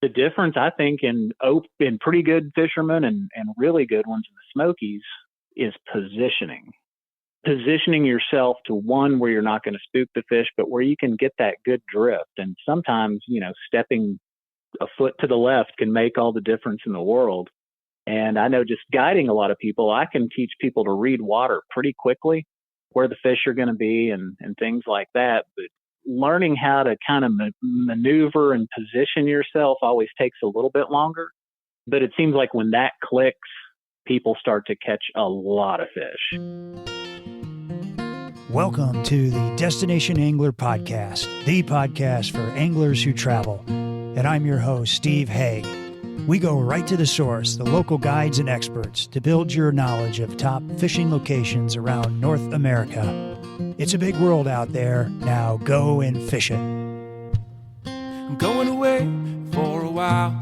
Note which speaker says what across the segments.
Speaker 1: the difference, I think, in pretty good fishermen and really good ones in the Smokies is positioning. Positioning yourself to one where you're not going to spook the fish, but where you can get that good drift. And sometimes, stepping a foot to the left can make all the difference in the world. And I know just guiding a lot of people, I can teach people to read water pretty quickly, where the fish are going to be and things like that. But learning how to kind of maneuver and position yourself always takes a little bit longer. But it seems like when that clicks, people start to catch a lot of fish.
Speaker 2: Welcome to the Destination Angler Podcast, the podcast for anglers who travel. And I'm your host, Steve Haig. We go right to the source, the local guides and experts, to build your knowledge of top fishing locations around North America. It's a big world out there. Now go and fish it.
Speaker 3: I'm going away for a while,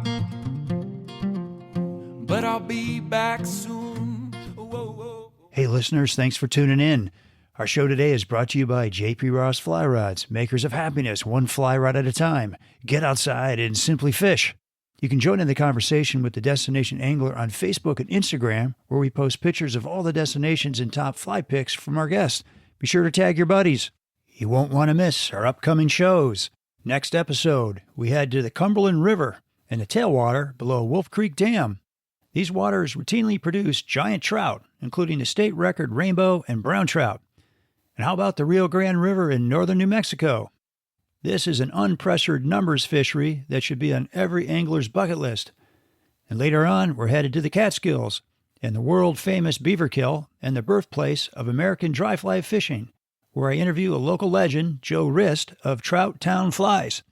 Speaker 3: but I'll be back soon. Whoa, whoa.
Speaker 2: Hey listeners, thanks for tuning in. Our show today is brought to you by J.P. Ross Fly Rods, makers of happiness, one fly rod at a time. Get outside and simply fish. You can join in the conversation with the Destination Angler on Facebook and Instagram, where we post pictures of all the destinations and top fly picks from our guests. Be sure to tag your buddies. You won't want to miss our upcoming shows. Next episode, we head to the Cumberland River and the tailwater below Wolf Creek Dam. These waters routinely produce giant trout, including the state record rainbow and brown trout. And how about the Rio Grande River in northern New Mexico? This is an unpressured numbers fishery that should be on every angler's bucket list. And later on, we're headed to the Catskills and the world-famous beaver kill and the birthplace of American dry fly fishing, where I interview a local legend, Joe Rist, of Trout Town Flies.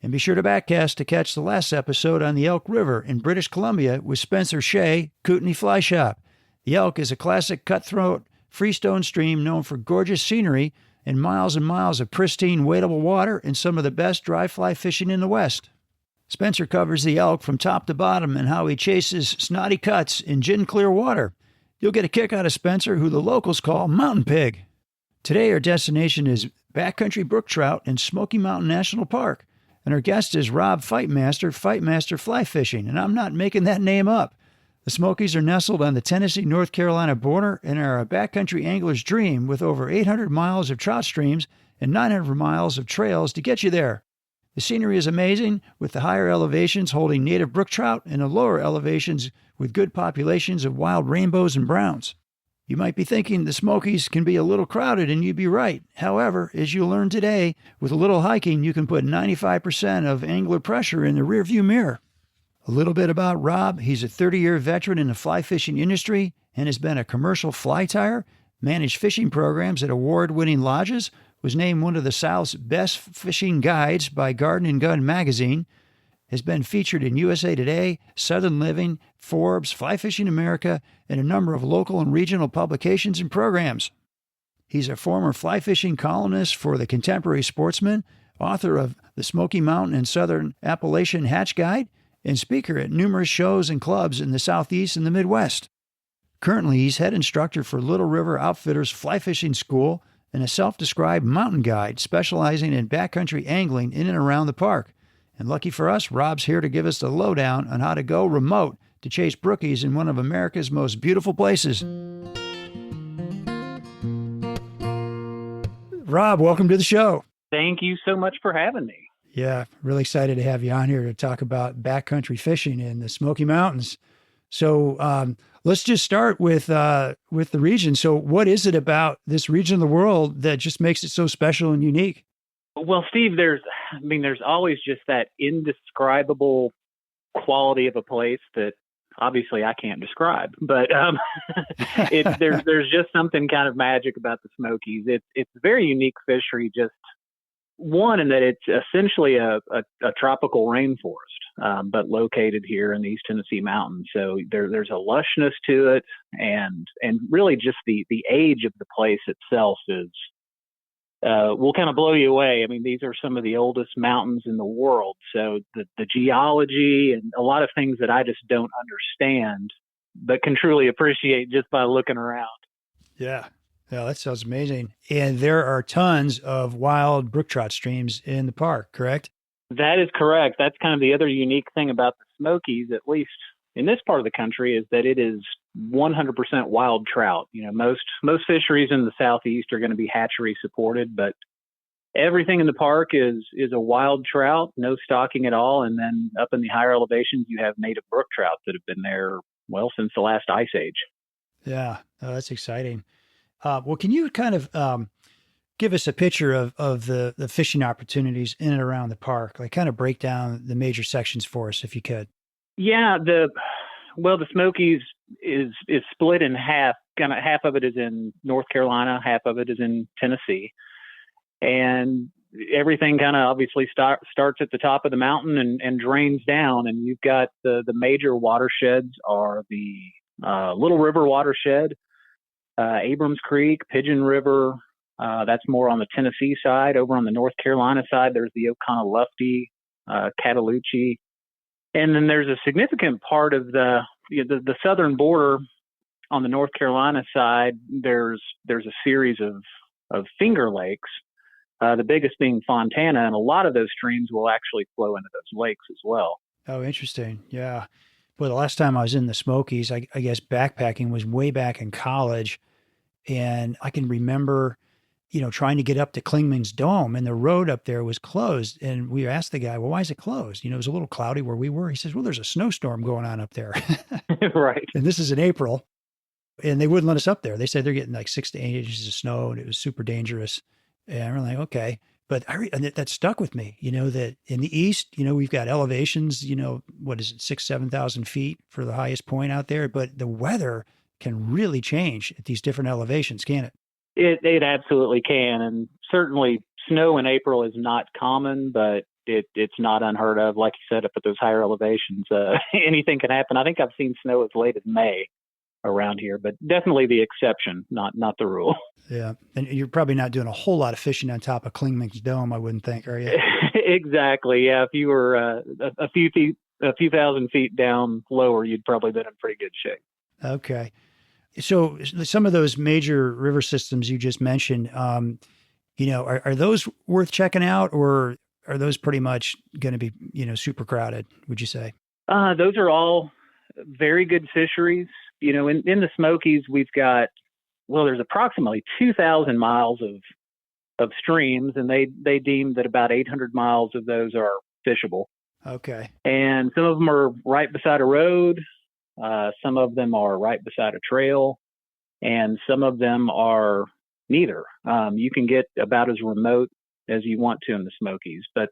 Speaker 2: And be sure to backcast to catch the last episode on the Elk River in British Columbia with Spencer Shea, Kootenai Fly Shop. The Elk is a classic cutthroat freestone stream known for gorgeous scenery and miles of pristine wadable water and some of the best dry fly fishing in the West. Spencer covers the elk from top to bottom and how he chases snotty cuts in gin clear water. You'll get a kick out of Spencer, who the locals call Mountain Pig. Today our destination is Backcountry Brook Trout in Smoky Mountain National Park, and our guest is Rob Fightmaster Fly Fishing, and I'm not making that name up. The Smokies are nestled on the Tennessee-North Carolina border and are a backcountry angler's dream, with over 800 miles of trout streams and 900 miles of trails to get you there. The scenery is amazing, with the higher elevations holding native brook trout and the lower elevations with good populations of wild rainbows and browns. You might be thinking the Smokies can be a little crowded, and you'd be right. However, as you'll learn today, with a little hiking, you can put 95% of angler pressure in the rearview mirror. A little bit about Rob. He's a 30-year veteran in the fly fishing industry and has been a commercial fly tyer, managed fishing programs at award-winning lodges, was named one of the South's best fishing guides by Garden & Gun magazine, has been featured in USA Today, Southern Living, Forbes, Fly Fishing America, and a number of local and regional publications and programs. He's a former fly fishing columnist for the Contemporary Sportsman, author of the Smoky Mountain and Southern Appalachian Hatch Guide, and speaker at numerous shows and clubs in the Southeast and the Midwest. Currently, he's head instructor for Little River Outfitters Fly Fishing School and a self-described mountain guide specializing in backcountry angling in and around the park. And lucky for us, Rob's here to give us the lowdown on how to go remote to chase brookies in one of America's most beautiful places. Rob, welcome to the show.
Speaker 1: Thank you so much for having me.
Speaker 2: Yeah, really excited to have you on here to talk about backcountry fishing in the Smoky Mountains. So let's just start with the region. So what is it about this region of the world that just makes it so special and unique?
Speaker 1: Well, Steve, there's always just that indescribable quality of a place that obviously I can't describe, but there's just something kind of magic about the Smokies. It's a very unique fishery, just one, in that it's essentially a tropical rainforest, but located here in the East Tennessee mountains. So there's a lushness to it, and really just the age of the place itself is will kind of blow you away. I mean, these are some of the oldest mountains in the world. So the geology and a lot of things that I just don't understand, but can truly appreciate just by looking around.
Speaker 2: Yeah. Yeah, that sounds amazing. And there are tons of wild brook trout streams in the park, correct?
Speaker 1: That is correct. That's kind of the other unique thing about the Smokies, at least in this part of the country, is that it is 100% wild trout. Most fisheries in the southeast are going to be hatchery supported, but everything in the park is a wild trout, no stocking at all. And then up in the higher elevations, you have native brook trout that have been there, well, since the last ice age.
Speaker 2: Yeah, oh, that's exciting. Well, can you kind of give us a picture of the fishing opportunities in and around the park? Like kind of break down the major sections for us, if you could.
Speaker 1: Yeah, the Smokies is split in half. Kind of half of it is in North Carolina, half of it is in Tennessee, and everything kind of obviously starts at the top of the mountain and drains down. And you've got the major watersheds are the Little River watershed, Abrams Creek, Pigeon River. That's more on the Tennessee side. Over on the North Carolina side, there's the Oconaluftee, Cataloochee. And then there's a significant part of the southern border on the North Carolina side. There's a series of finger lakes, the biggest being Fontana, and a lot of those streams will actually flow into those lakes as well.
Speaker 2: Oh, interesting. Yeah. Well, the last time I was in the Smokies, I guess backpacking was way back in college, and I can remember trying to get up to Klingman's Dome, and the road up there was closed. And we asked the guy, well, why is it closed? It was a little cloudy where we were. He says, well, there's a snowstorm going on up there.
Speaker 1: Right.
Speaker 2: And this is in April, and they wouldn't let us up there. They said they're getting like 6 to 8 inches of snow, and it was super dangerous. And we're like, okay. But and that stuck with me, that in the East, we've got elevations, what is it, 6,000, 7,000 feet for the highest point out there. But the weather can really change at these different elevations, can't it?
Speaker 1: It absolutely can, and certainly snow in April is not common, but it's not unheard of. Like you said, up at those higher elevations, anything can happen. I think I've seen snow as late as May around here, but definitely the exception, not the rule.
Speaker 2: Yeah, and you're probably not doing a whole lot of fishing on top of Klingman's Dome, I wouldn't think, are you?
Speaker 1: Exactly. Yeah, if you were a few thousand feet down lower, you'd probably been in pretty good shape.
Speaker 2: Okay. So some of those major river systems you just mentioned, are those worth checking out, or are those pretty much going to be, super crowded, would you say?
Speaker 1: Those are all very good fisheries. In the Smokies, we've got, there's approximately 2,000 miles of streams, and they deem that about 800 miles of those are fishable.
Speaker 2: Okay.
Speaker 1: And some of them are right beside a road. Some of them are right beside a trail, and some of them are neither. You can get about as remote as you want to in the Smokies, but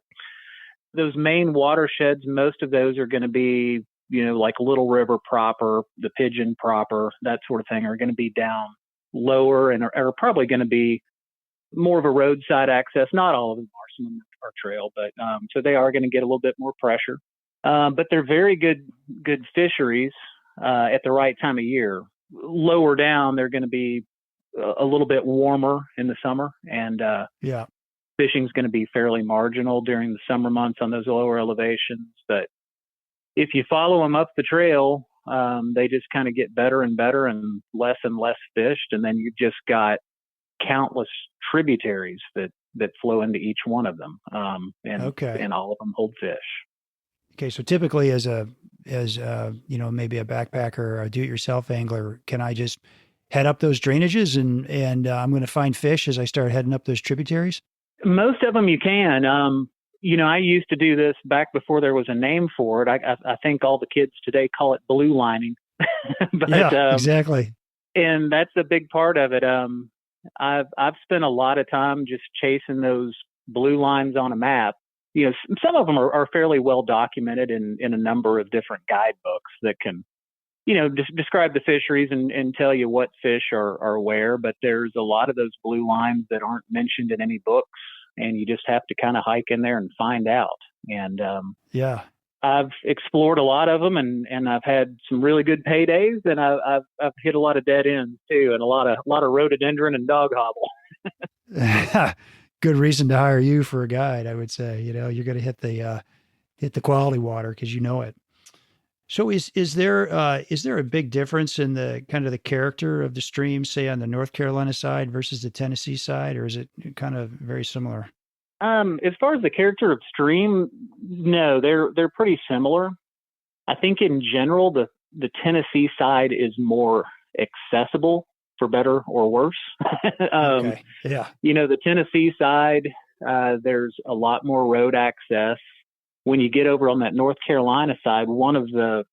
Speaker 1: those main watersheds, most of those are going to be, like Little River proper, the Pigeon proper, that sort of thing, are going to be down lower and are probably going to be more of a roadside access. Not all of them are, some of them are trail, but so they are going to get a little bit more pressure. But they're very good fisheries at the right time of year. Lower down, they're going to be a little bit warmer in the summer, and fishing's going to be fairly marginal during the summer months on those lower elevations. But if you follow them up the trail, they just kind of get better and better and less fished, and then you've just got countless tributaries that flow into each one of them, and all of them hold fish.
Speaker 2: Okay, so typically as maybe a backpacker or a do-it-yourself angler, can I just head up those drainages and I'm going to find fish as I start heading up those tributaries?
Speaker 1: Most of them you can. I used to do this back before there was a name for it. I think all the kids today call it blue lining. But,
Speaker 2: yeah, exactly.
Speaker 1: And that's a big part of it. I've spent a lot of time just chasing those blue lines on a map. Some of them are fairly well documented in a number of different guidebooks that can, describe the fisheries and tell you what fish are where. But there's a lot of those blue lines that aren't mentioned in any books, and you just have to kind of hike in there and find out. And I've explored a lot of them, and I've had some really good paydays, and I've hit a lot of dead ends too, and a lot of rhododendron and dog hobble.
Speaker 2: Good reason to hire you for a guide, I would say. You're going to hit the quality water because you know it. So is there a big difference in the kind of the character of the stream, say on the North Carolina side versus the Tennessee side, or is it kind of very similar?
Speaker 1: As far as the character of stream, no, they're pretty similar. I think in general, the Tennessee side is more accessible, for better or worse.
Speaker 2: Okay. Yeah.
Speaker 1: The Tennessee side, there's a lot more road access. When you get over on that North Carolina side, one of the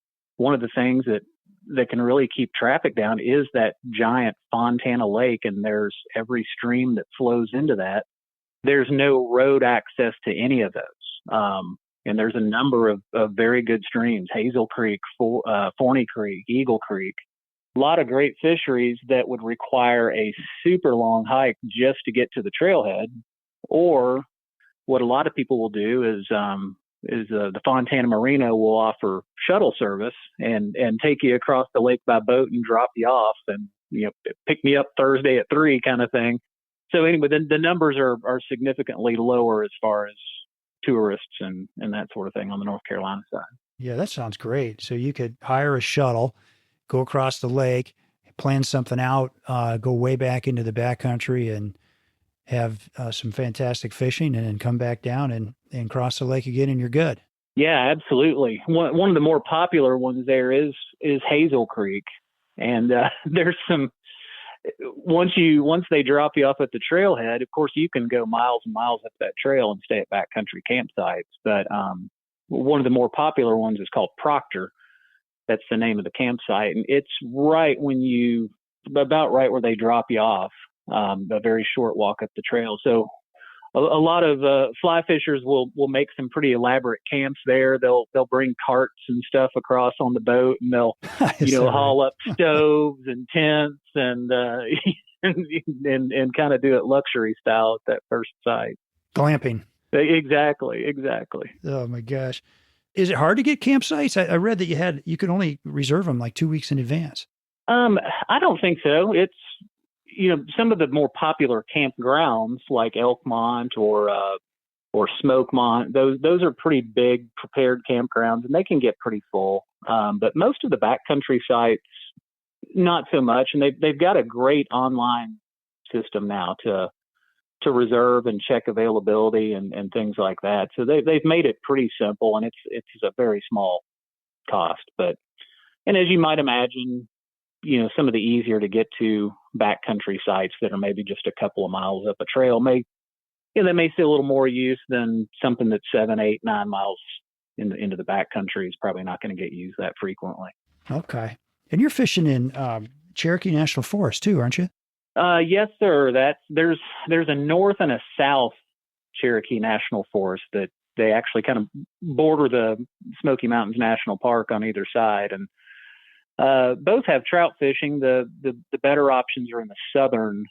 Speaker 1: things that can really keep traffic down is that giant Fontana Lake, and there's every stream that flows into that. There's no road access to any of those. And there's a number of very good streams: Hazel Creek, Forney Creek, Eagle Creek. A lot of great fisheries that would require a super long hike just to get to the trailhead. Or what a lot of people will do is the Fontana Marina will offer shuttle service and take you across the lake by boat and drop you off and pick me up Thursday at 3 kind of thing. So anyway, the numbers are significantly lower as far as tourists and that sort of thing on the North Carolina side.
Speaker 2: Yeah, that sounds great. So you could hire a shuttle, go across the lake, plan something out, go way back into the backcountry and have some fantastic fishing, and then come back down and cross the lake again, and you're good.
Speaker 1: Yeah, absolutely. One of the more popular ones there is Hazel Creek, and there's some. Once they drop you off at the trailhead, of course you can go miles and miles up that trail and stay at backcountry campsites. But one of the more popular ones is called Proctor. That's the name of the campsite, and it's about right where they drop you off. A very short walk up the trail. So a lot of fly fishers will make some pretty elaborate camps there. They'll bring carts and stuff across on the boat, and they'll haul up stoves and tents and and kind of do it luxury style at that first site.
Speaker 2: Glamping.
Speaker 1: Exactly.
Speaker 2: Oh my gosh. Is it hard to get campsites? I read that you could only reserve them like 2 weeks in advance.
Speaker 1: I don't think so. It's some of the more popular campgrounds like Elkmont or Smokemont, those are pretty big prepared campgrounds, and they can get pretty full. But most of the backcountry sites, not so much. And they've got a great online system now to reserve and check availability and things like that. So they've made it pretty simple, and it's a very small cost. And as you might imagine, some of the easier to get to backcountry sites that are maybe just a couple of miles up a trail they may see a little more use than something that's 7, 8, 9 miles into the backcountry is probably not going to get used that frequently.
Speaker 2: Okay. And you're fishing in Cherokee National Forest too, aren't you?
Speaker 1: Yes, sir. There's a north and a south Cherokee National Forest that they actually kind of border the Smoky Mountains National Park on either side, and both have trout fishing. The better options are in the southern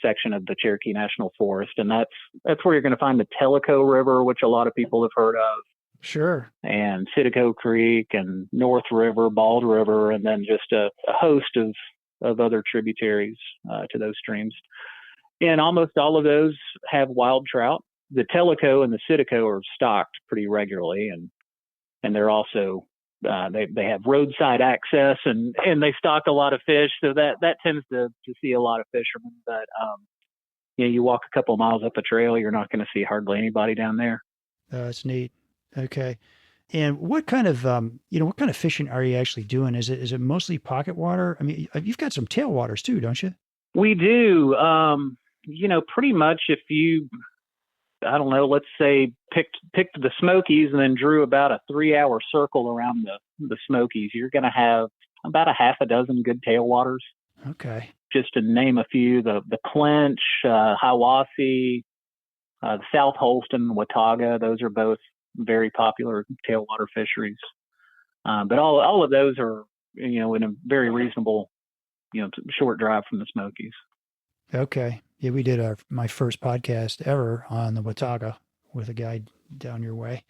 Speaker 1: section of the Cherokee National Forest, and that's where you're going to find the Tellico River, which a lot of people have heard of.
Speaker 2: Sure. And
Speaker 1: Citico Creek and North River, Bald River, and then just a host of other tributaries to those streams. And almost all of those have wild trout. The Tellico and the Citico are stocked pretty regularly, and they're also they have roadside access and they stock a lot of fish. So that tends to see a lot of fishermen. But you walk a couple of miles up a trail, you're not going to see hardly anybody down there.
Speaker 2: Oh, that's neat. Okay. And what kind of fishing are you actually doing? Is it mostly pocket water? I mean, you've got some tailwaters too, don't you?
Speaker 1: We do. Pretty much if you, I don't know, let's say picked the Smokies and then drew about a 3-hour circle around the Smokies, you're going to have about a half a dozen good tailwaters.
Speaker 2: Okay.
Speaker 1: Just to name a few, the Clinch, Hiwassee, the South Holston, Watauga, those are both very popular tailwater fisheries. But all of those are, in a very reasonable, short drive from the Smokies.
Speaker 2: Okay. Yeah, we did my first podcast ever on the Watauga with a guide down your way.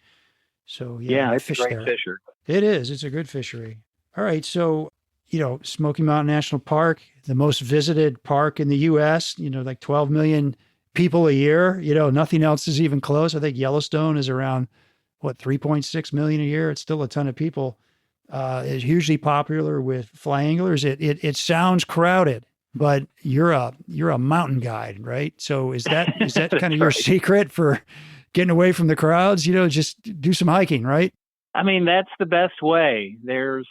Speaker 2: So
Speaker 1: yeah, it's a great fishery.
Speaker 2: It is. It's a good fishery. All right. So, Smoky Mountain National Park, the most visited park in the U.S., like 12 million people a year, nothing else is even close. I think Yellowstone is around 3.6 million a year. It's still a ton of people. It's hugely popular with fly anglers. It sounds crowded. but you're a mountain guide, right? So is that kind of your
Speaker 1: Right.
Speaker 2: secret for getting away from the crowds? Just do some hiking, right?
Speaker 1: I mean, that's the best way. There's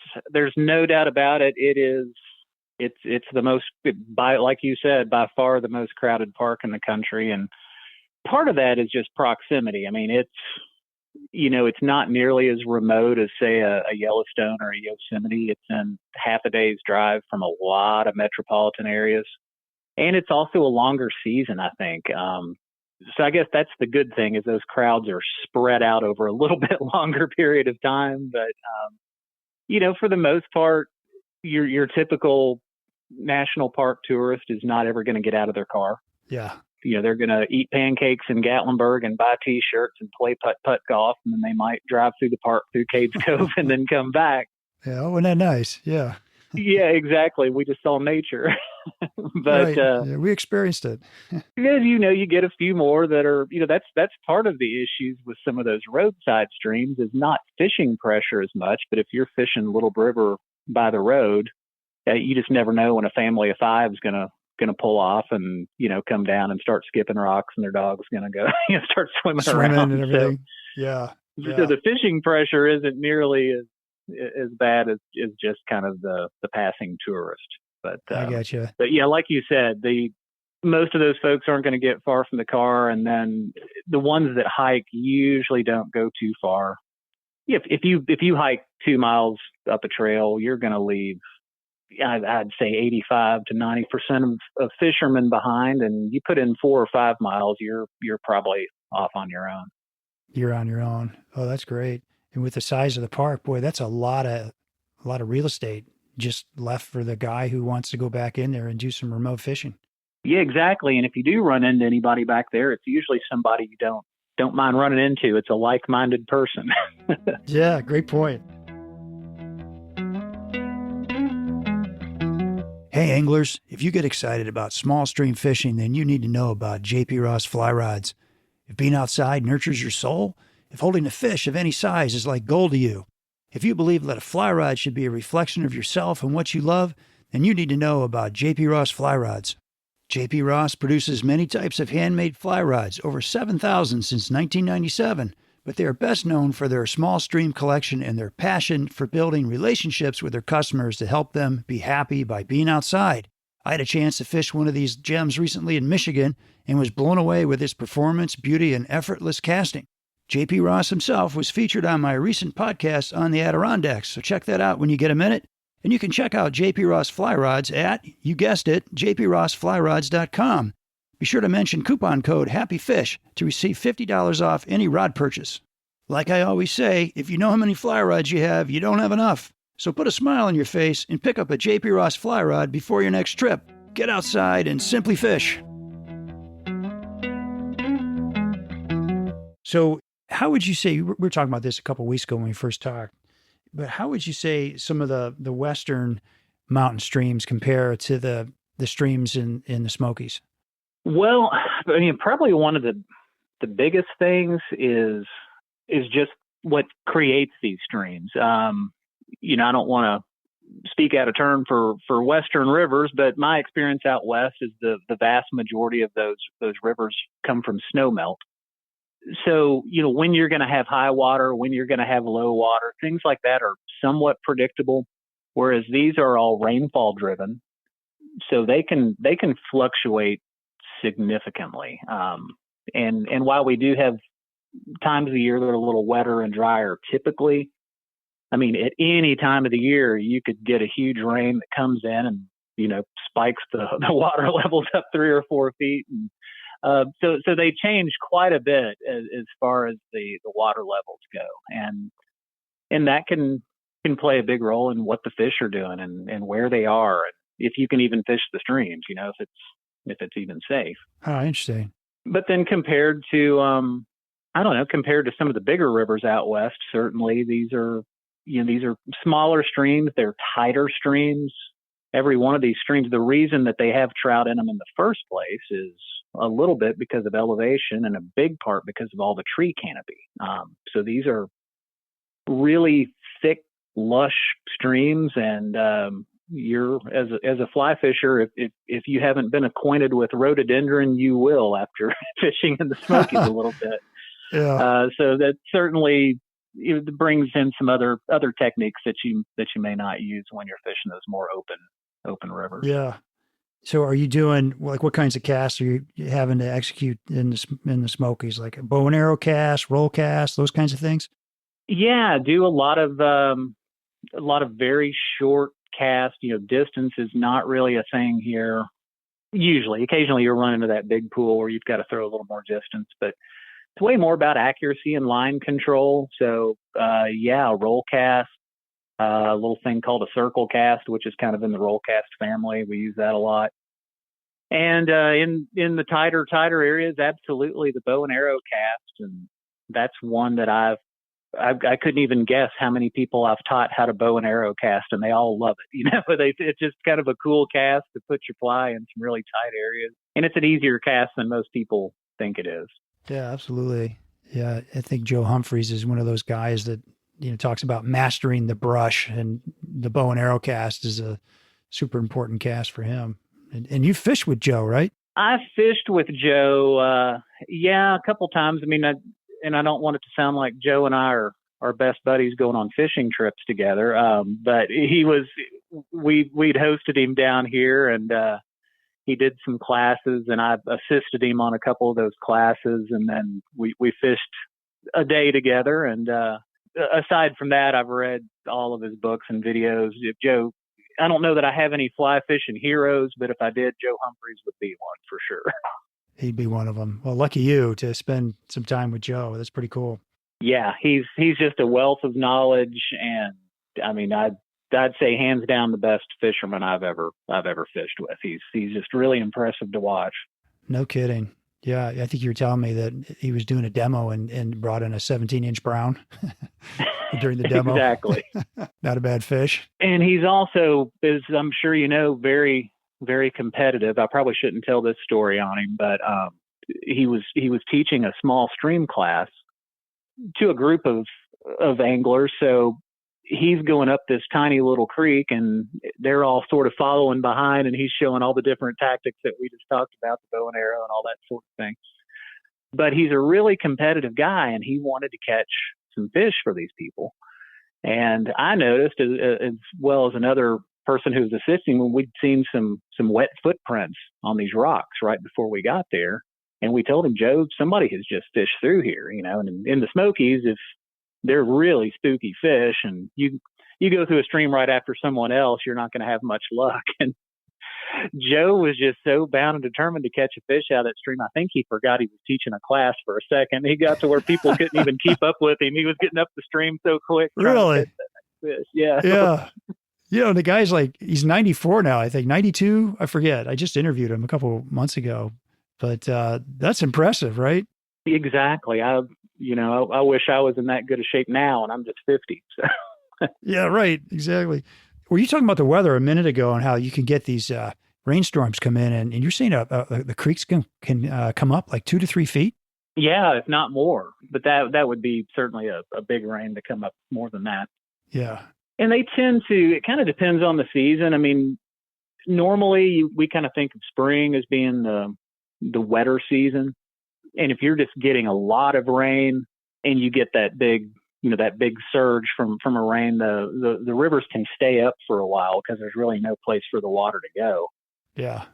Speaker 1: no doubt about it. It's the most, by like you said, by far the most crowded park in the country, and part of that is just proximity. I mean, it's not nearly as remote as, say, a Yellowstone or a Yosemite. It's in half a day's drive from a lot of metropolitan areas. And it's also a longer season, I think. So I guess that's the good thing, is those crowds are spread out over a little bit longer period of time. But, for the most part, your typical national park tourist is not ever going to get out of their car.
Speaker 2: Yeah.
Speaker 1: They're going to eat pancakes in Gatlinburg and buy T-shirts and play putt-putt golf, and then they might drive through the park through Cades Cove and then come back.
Speaker 2: Yeah. Wasn't that nice? Yeah.
Speaker 1: Yeah, exactly. We just saw nature. But
Speaker 2: right. Yeah, we experienced it.
Speaker 1: you get a few more that are, that's part of the issues with some of those roadside streams, is not fishing pressure as much. But if you're fishing Little River by the road, you just never know when a family of five is gonna pull off and come down and start skipping rocks, and their dog's gonna go start swimming around
Speaker 2: and everything. So
Speaker 1: the fishing pressure isn't nearly as bad as just kind of the passing tourist. But
Speaker 2: I got you.
Speaker 1: But yeah, like you said, most of those folks aren't going to get far from the car, and then the ones that hike usually don't go too far. If you hike 2 miles up a trail, you're going to leave, I'd say 85 to 90% of fishermen behind, and you put in 4 or 5 miles, you're probably off on your own.
Speaker 2: You're on your own. Oh, that's great. And with the size of the park, boy, that's a lot of real estate just left for the guy who wants to go back in there and do some remote fishing.
Speaker 1: Yeah, exactly. And if you do run into anybody back there, it's usually somebody you don't mind running into. It's a like-minded person.
Speaker 2: Yeah, great point. Hey anglers, if you get excited about small stream fishing, then you need to know about JP Ross fly rods. If being outside nurtures your soul, if holding a fish of any size is like gold to you, if you believe that a fly rod should be a reflection of yourself and what you love, then you need to know about JP Ross fly rods. JP Ross produces many types of handmade fly rods, over 7,000 since 1997, but they are best known for their small stream collection and their passion for building relationships with their customers to help them be happy by being outside. I had a chance to fish one of these gems recently in Michigan and was blown away with its performance, beauty, and effortless casting. JP Ross himself was featured on my recent podcast on the Adirondacks, so check that out when you get a minute. And you can check out JP Ross Fly Rods at, you guessed it, jprossflyrods.com. Be sure to mention coupon code HAPPYFISH to receive $50 off any rod purchase. Like I always say, if you know how many fly rods you have, you don't have enough. So put a smile on your face and pick up a JP Ross fly rod before your next trip. Get outside and simply fish. So how would you say, we were talking about this a couple of weeks ago when we first talked, but how would you say some of the western mountain streams compare to the streams in the Smokies?
Speaker 1: Well, I mean, probably one of the biggest things is just what creates these streams. I don't want to speak out of turn for western rivers, but my experience out west is the vast majority of those rivers come from snowmelt. So, when you're going to have high water, when you're going to have low water, things like that are somewhat predictable, whereas these are all rainfall driven. So they can fluctuate significantly. And while we do have times of the year that are a little wetter and drier, typically, I mean, at any time of the year, you could get a huge rain that comes in and, spikes the water levels up 3 or 4 feet. And so they change quite a bit as far as the water levels go. And that can play a big role in what the fish are doing and where they are, and if you can even fish the streams, if it's even safe.
Speaker 2: Oh, interesting.
Speaker 1: But then compared to, compared to some of the bigger rivers out west, certainly these are smaller streams. They're tighter streams. Every one of these streams, the reason that they have trout in them in the first place is a little bit because of elevation and a big part because of all the tree canopy. So these are really thick, lush streams, and you're as a fly fisher, if you haven't been acquainted with rhododendron, you will after fishing in the Smokies a little bit.
Speaker 2: Yeah.
Speaker 1: So that certainly brings in some other techniques that you may not use when you're fishing those more open rivers.
Speaker 2: Yeah. So are you doing, like, what kinds of casts are you having to execute in the Smokies, like a bow and arrow cast, roll cast, those kinds of things?
Speaker 1: Yeah, do a lot of very short casts. Distance is not really a thing here. Usually, occasionally you'll run into that big pool where you've got to throw a little more distance, but it's way more about accuracy and line control. So, roll cast, a little thing called a circle cast, which is kind of in the roll cast family. We use that a lot. And in the tighter areas, absolutely the bow and arrow cast, and that's one that I couldn't even guess how many people I've taught how to bow and arrow cast, and they all love it. It's just kind of a cool cast to put your fly in some really tight areas, and it's an easier cast than most people think it is.
Speaker 2: Yeah, absolutely. Yeah, I think Joe Humphreys is one of those guys that talks about mastering the brush, and the bow and arrow cast is a super important cast for him. And you fished with Joe, right?
Speaker 1: I fished with Joe, a couple times. I mean, I don't want it to sound like Joe and I are best buddies going on fishing trips together. But we'd hosted him down here, and he did some classes, and I assisted him on a couple of those classes, and then we fished a day together. And aside from that, I've read all of his books and videos. Joe, I don't know that I have any fly fishing heroes, but if I did, Joe Humphreys would be one for sure.
Speaker 2: He'd be one of them. Well, lucky you to spend some time with Joe. That's pretty cool.
Speaker 1: Yeah, he's just a wealth of knowledge, and I mean, I'd say hands down the best fisherman I've ever fished with. He's just really impressive to watch.
Speaker 2: No kidding. Yeah, I think you were telling me that he was doing a demo and brought in a 17-inch brown during the demo.
Speaker 1: Exactly.
Speaker 2: Not a bad fish.
Speaker 1: And he's also, as I'm sure you know, very, very competitive. I probably shouldn't tell this story on him, but he was teaching a small stream class to a group of anglers. So he's going up this tiny little creek, and they're all sort of following behind, and he's showing all the different tactics that we just talked about, the bow and arrow and all that sort of thing. But he's a really competitive guy, and he wanted to catch some fish for these people. And I noticed, as well as another person who was assisting, when we'd seen some wet footprints on these rocks right before we got there. And we told him, Joe, somebody has just fished through here, and in the Smokies, if they're really spooky fish, and you go through a stream right after someone else, you're not going to have much luck. And Joe was just so bound and determined to catch a fish out of that stream. I think he forgot he was teaching a class for a second. He got to where people couldn't even keep up with him. He was getting up the stream so quick.
Speaker 2: Really?
Speaker 1: Fish. Yeah.
Speaker 2: Yeah. The guy's like, he's 94 now, I think, 92. I forget. I just interviewed him a couple months ago, but that's impressive, right?
Speaker 1: Exactly. I wish I was in that good a shape now, and I'm just 50. So.
Speaker 2: Yeah, right. Exactly. Were you talking about the weather a minute ago and how you can get these rainstorms come in, and you're saying the creeks can come up like 2 to 3 feet?
Speaker 1: Yeah, if not more. But that would be certainly a big rain to come up more than that.
Speaker 2: Yeah.
Speaker 1: And they tend to, it kind of depends on the season. I mean, normally we kind of think of spring as being the wetter season. And if you're just getting a lot of rain and you get that big surge from a rain, the rivers can stay up for a while because there's really no place for the water to go.
Speaker 2: Yeah.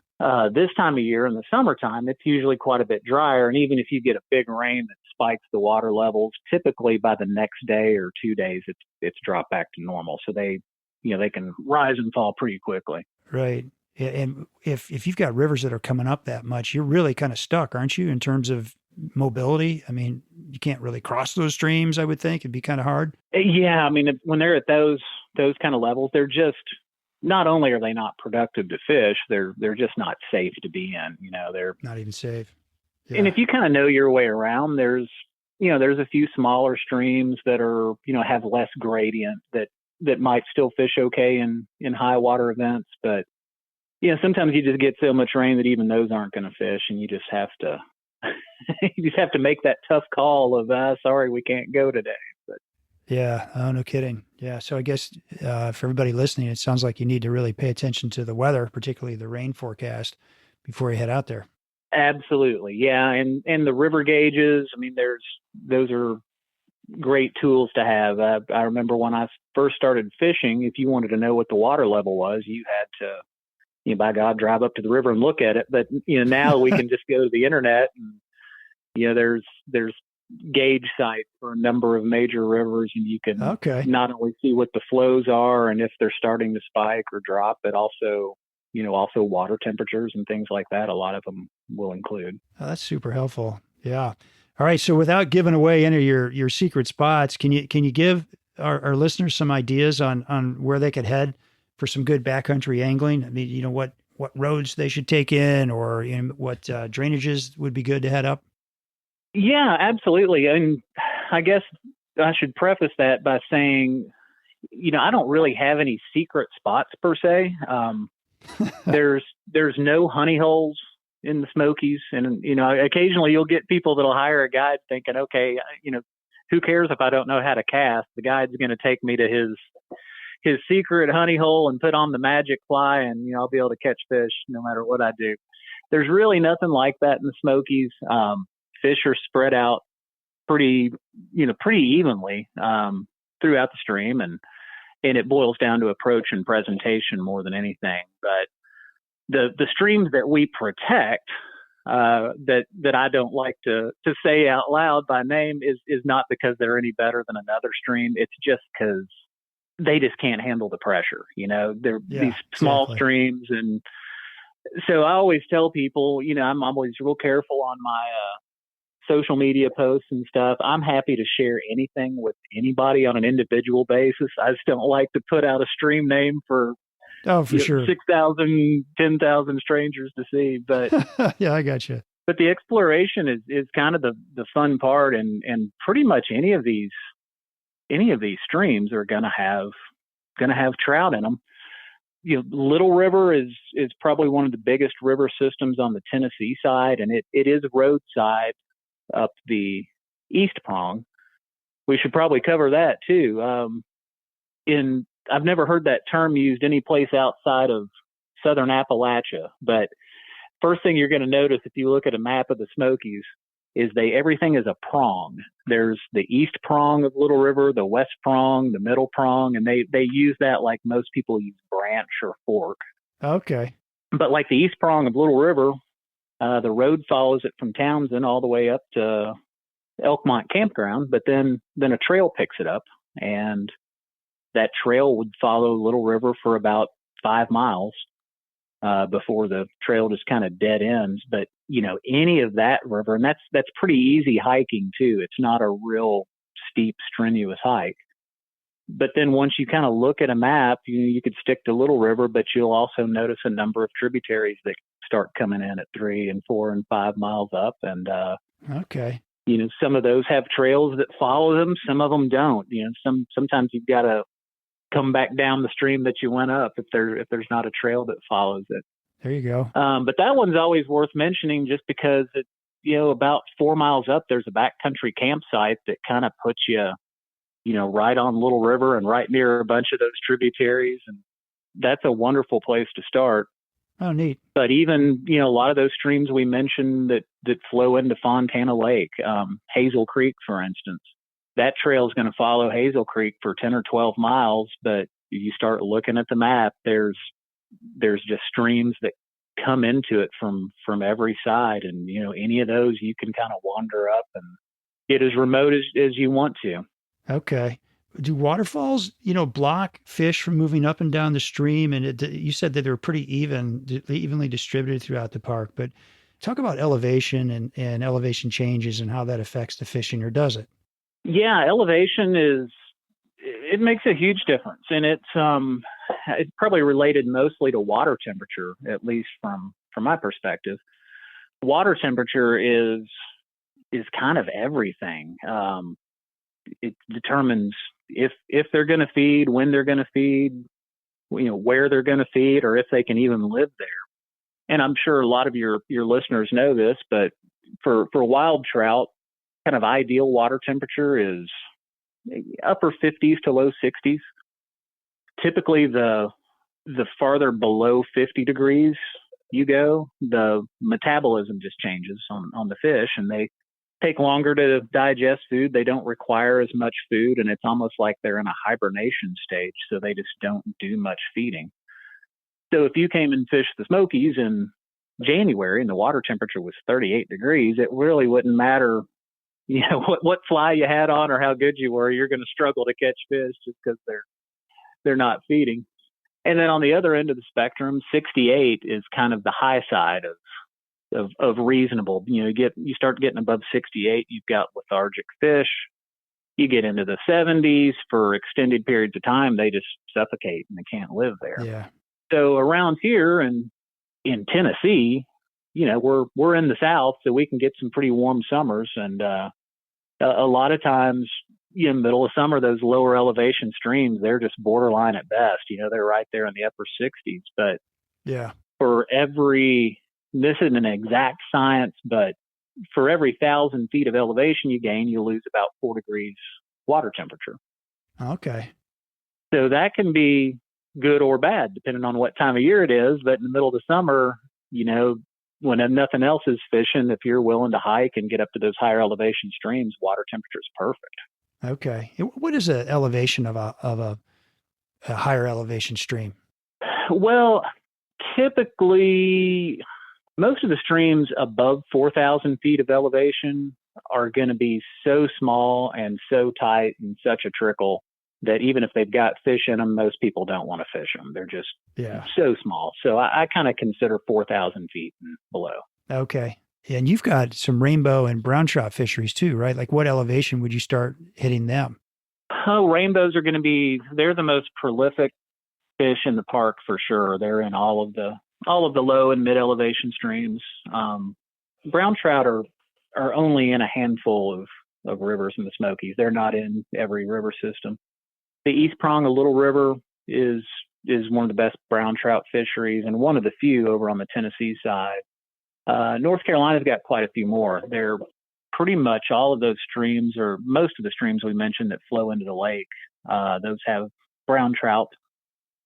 Speaker 1: This time of year in the summertime, it's usually quite a bit drier. And even if you get a big rain that spikes the water levels, typically by the next day or 2 days, it's dropped back to normal. So they can rise and fall pretty quickly.
Speaker 2: Right. And if you've got rivers that are coming up that much, you're really kind of stuck, aren't you, in terms of mobility? I mean, you can't really cross those streams, I would think. It'd be kind of hard.
Speaker 1: Yeah. I mean, when they're at those kind of levels, they're just, not only are they not productive to fish, they're just not safe to be in. They're
Speaker 2: not even safe. Yeah.
Speaker 1: And if you kind of know your way around, there's a few smaller streams that are, have less gradient that might still fish okay in high water events. But, sometimes you just get so much rain that even those aren't going to fish, and you just have to, make that tough call of, sorry, we can't go today. But
Speaker 2: yeah. Oh, no kidding. Yeah. So I guess for everybody listening, it sounds like you need to really pay attention to the weather, particularly the rain forecast, before you head out there.
Speaker 1: Absolutely. Yeah. And the river gauges, I mean, those are great tools to have. I remember when I first started fishing, if you wanted to know what the water level was, you had to, by God, drive up to the river and look at it. But, now we can just go to the internet and, there's gauge sites for a number of major rivers, and you can not only see what the flows are and if they're starting to spike or drop, but also, also water temperatures and things like that. A lot of them will include.
Speaker 2: Oh, that's super helpful. Yeah. All right. So without giving away any of your secret spots, can you give our listeners some ideas on where they could head for some good backcountry angling? I mean, what roads they should take in, or what drainages would be good to head up?
Speaker 1: Yeah, absolutely. And I guess I should preface that by saying, I don't really have any secret spots per se. There's no honey holes in the Smokies. And, occasionally you'll get people that'll hire a guide thinking, okay, who cares if I don't know how to cast? The guide's going to take me to his secret honey hole and put on the magic fly, and, I'll be able to catch fish no matter what I do. There's really nothing like that in the Smokies. Fish are spread out pretty evenly throughout the stream, and it boils down to approach and presentation more than anything. But the streams that we protect, that I don't like to say out loud by name, is not because they're any better than another stream. It's just because they just can't handle the pressure. They're these small streams, and so I always tell people, I'm always real careful on my social media posts and stuff. I'm happy to share anything with anybody on an individual basis. I just don't like to put out a stream name for
Speaker 2: sure
Speaker 1: 6,000, 10,000 strangers to see. But
Speaker 2: yeah, I got you.
Speaker 1: But the exploration is kind of the fun part, and pretty much any of these streams are gonna have trout in them. Little River is probably one of the biggest river systems on the Tennessee side, and it is roadside up the east prong. We should probably cover that too. I've never heard that term used any place outside of southern Appalachia, but first thing you're going to notice if you look at a map of the Smokies is everything is a prong. There's the east prong of Little River, the west prong, the middle prong, and they use that like most people use branch or fork.
Speaker 2: Okay.
Speaker 1: But like the east prong of Little River, the road follows it from Townsend all the way up to Elkmont Campground, but then a trail picks it up, and that trail would follow Little River for about 5 miles before the trail just kind of dead ends. But any of that river, and that's pretty easy hiking too. It's not a real steep, strenuous hike. But then once you kind of look at a map, you could stick to Little River, but you'll also notice a number of tributaries that start coming in at 3 and 4 and 5 miles up. And,
Speaker 2: okay.
Speaker 1: Some of those have trails that follow them. Some of them don't. Sometimes you've got to come back down the stream that you went up if there's not a trail that follows it.
Speaker 2: There you go.
Speaker 1: But that one's always worth mentioning just because about 4 miles up, there's a backcountry campsite that kind of puts you, right on Little River and right near a bunch of those tributaries. And that's a wonderful place to start.
Speaker 2: Oh, neat.
Speaker 1: But even, a lot of those streams we mentioned that flow into Fontana Lake, Hazel Creek, for instance, that trail is going to follow Hazel Creek for 10 or 12 miles. But you start looking at the map, there's just streams that come into it from every side. And, any of those you can kind of wander up and get as remote as you want to.
Speaker 2: Okay. Do waterfalls, block fish from moving up and down the stream? And you said that they're pretty evenly distributed throughout the park, but talk about elevation and elevation changes and how that affects the fishing, or does it?
Speaker 1: Yeah, elevation it makes a huge difference. And it's probably related mostly to water temperature, at least from my perspective. Water temperature is kind of everything. It determines if they're going to feed, when they're going to feed, where they're going to feed, or if they can even live there. And I'm sure a lot of your listeners know this, but for wild trout, kind of ideal water temperature is upper 50s to low 60s. Typically, the farther below 50 degrees you go, the metabolism just changes on the fish, and they take longer to digest food. They don't require as much food, and it's almost like they're in a hibernation stage, so they just don't do much feeding. So if you came and fished the Smokies in January and the water temperature was 38 degrees, it really wouldn't matter, what fly you had on or how good you were. You're going to struggle to catch fish just because they're not feeding. And then on the other end of the spectrum, 68 is kind of the high side of reasonable. You start getting above 68, you've got lethargic fish. You get into the 70s for extended periods of time, they just suffocate and they can't live there.
Speaker 2: Yeah.
Speaker 1: So around here and in Tennessee, we're in the South, so we can get some pretty warm summers. And a lot of times, in the middle of summer, those lower elevation streams, they're just borderline at best. They're right there in the upper 60s. But
Speaker 2: yeah,
Speaker 1: this isn't an exact science, but for every 1,000 feet of elevation you gain, you lose about 4 degrees water temperature.
Speaker 2: Okay.
Speaker 1: So that can be good or bad, depending on what time of year it is. But in the middle of the summer, when nothing else is fishing, if you're willing to hike and get up to those higher elevation streams, water temperature is perfect.
Speaker 2: Okay. What is the elevation of a higher elevation stream?
Speaker 1: Well, typically, most of the streams above 4,000 feet of elevation are going to be so small and so tight and such a trickle that even if they've got fish in them, most people don't want to fish them. They're just so small. So I kind of consider 4,000 feet and below.
Speaker 2: Okay. And you've got some rainbow and brown trout fisheries too, right? Like what elevation would you start hitting them?
Speaker 1: Oh, rainbows are going to they're the most prolific fish in the park for sure. They're in all of the low and mid elevation streams. Brown trout are only in a handful of rivers in the Smokies. They're not in every river system. The East Prong of Little River is one of the best brown trout fisheries and one of the few over on the Tennessee side. North Carolina's got quite a few more. They're pretty much all of those streams, or most of the streams we mentioned that flow into the lake, those have brown trout.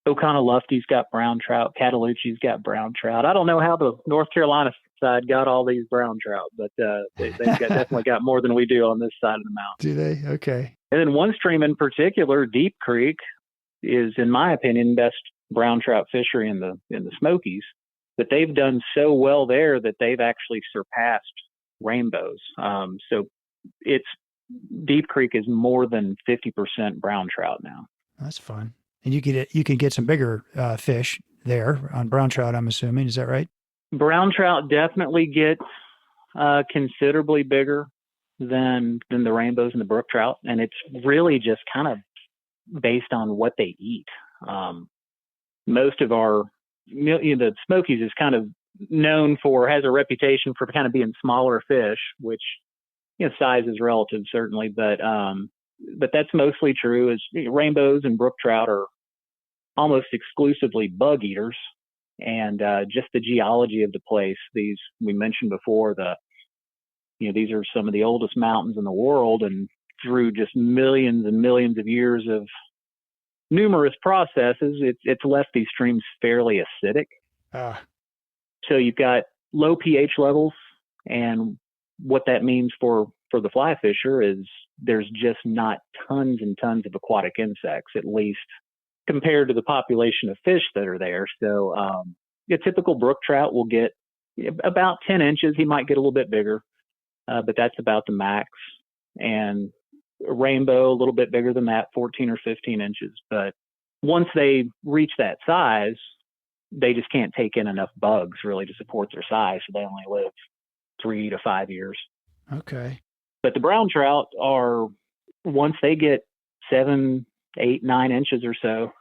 Speaker 1: Oconaluftie's got brown trout. Cataloochie's got brown trout. I don't know how the North Carolina side got all these brown trout, but they've definitely got more than we do on this side of the mountain.
Speaker 2: Do they? Okay.
Speaker 1: And then one stream in particular, Deep Creek, is, in my opinion, best brown trout fishery in the Smokies. But they've done so well there that they've actually surpassed rainbows. So Deep Creek is more than 50% brown trout now.
Speaker 2: That's fun. And you can get some bigger fish there on brown trout, I'm assuming. Is that right?
Speaker 1: Brown trout definitely get considerably bigger than the rainbows and the brook trout. And it's really just kind of based on what they eat. Most of the Smokies is kind of has a reputation for kind of being smaller fish, which, size is relative certainly, but that's mostly true. Is rainbows and brook trout are almost exclusively bug eaters, and just the geology of the place. These we mentioned before, these are some of the oldest mountains in the world, and through just millions and millions of years of numerous processes, it's left these streams fairly acidic. So you've got low pH levels, and what that means for the fly fisher is there's just not tons and tons of aquatic insects, at least compared to the population of fish that are there. So a typical brook trout will get about 10 inches. He might get a little bit bigger, but that's about the max. And a rainbow, a little bit bigger than that, 14 or 15 inches. But once they reach that size, they just can't take in enough bugs really to support their size. So they only live 3 to 5 years.
Speaker 2: Okay.
Speaker 1: But the brown trout are, once they get 7, 8, 9 inches or so,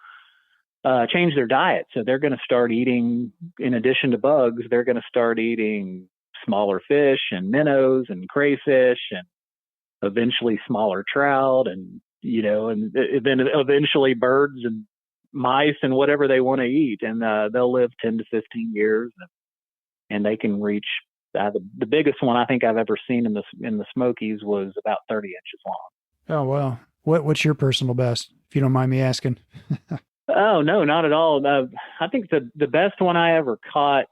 Speaker 1: change their diet. So they're going to start eating, in addition to bugs, they're going to start eating smaller fish and minnows and crayfish and eventually smaller trout and then eventually birds and mice and whatever they want to eat. And they'll live 10 to 15 years and they can reach, the biggest one I think I've ever seen in the Smokies was about 30 inches long.
Speaker 2: Oh, wow. What's your personal best, if you don't mind me asking?
Speaker 1: Oh, no, not at all. I think the best one I ever caught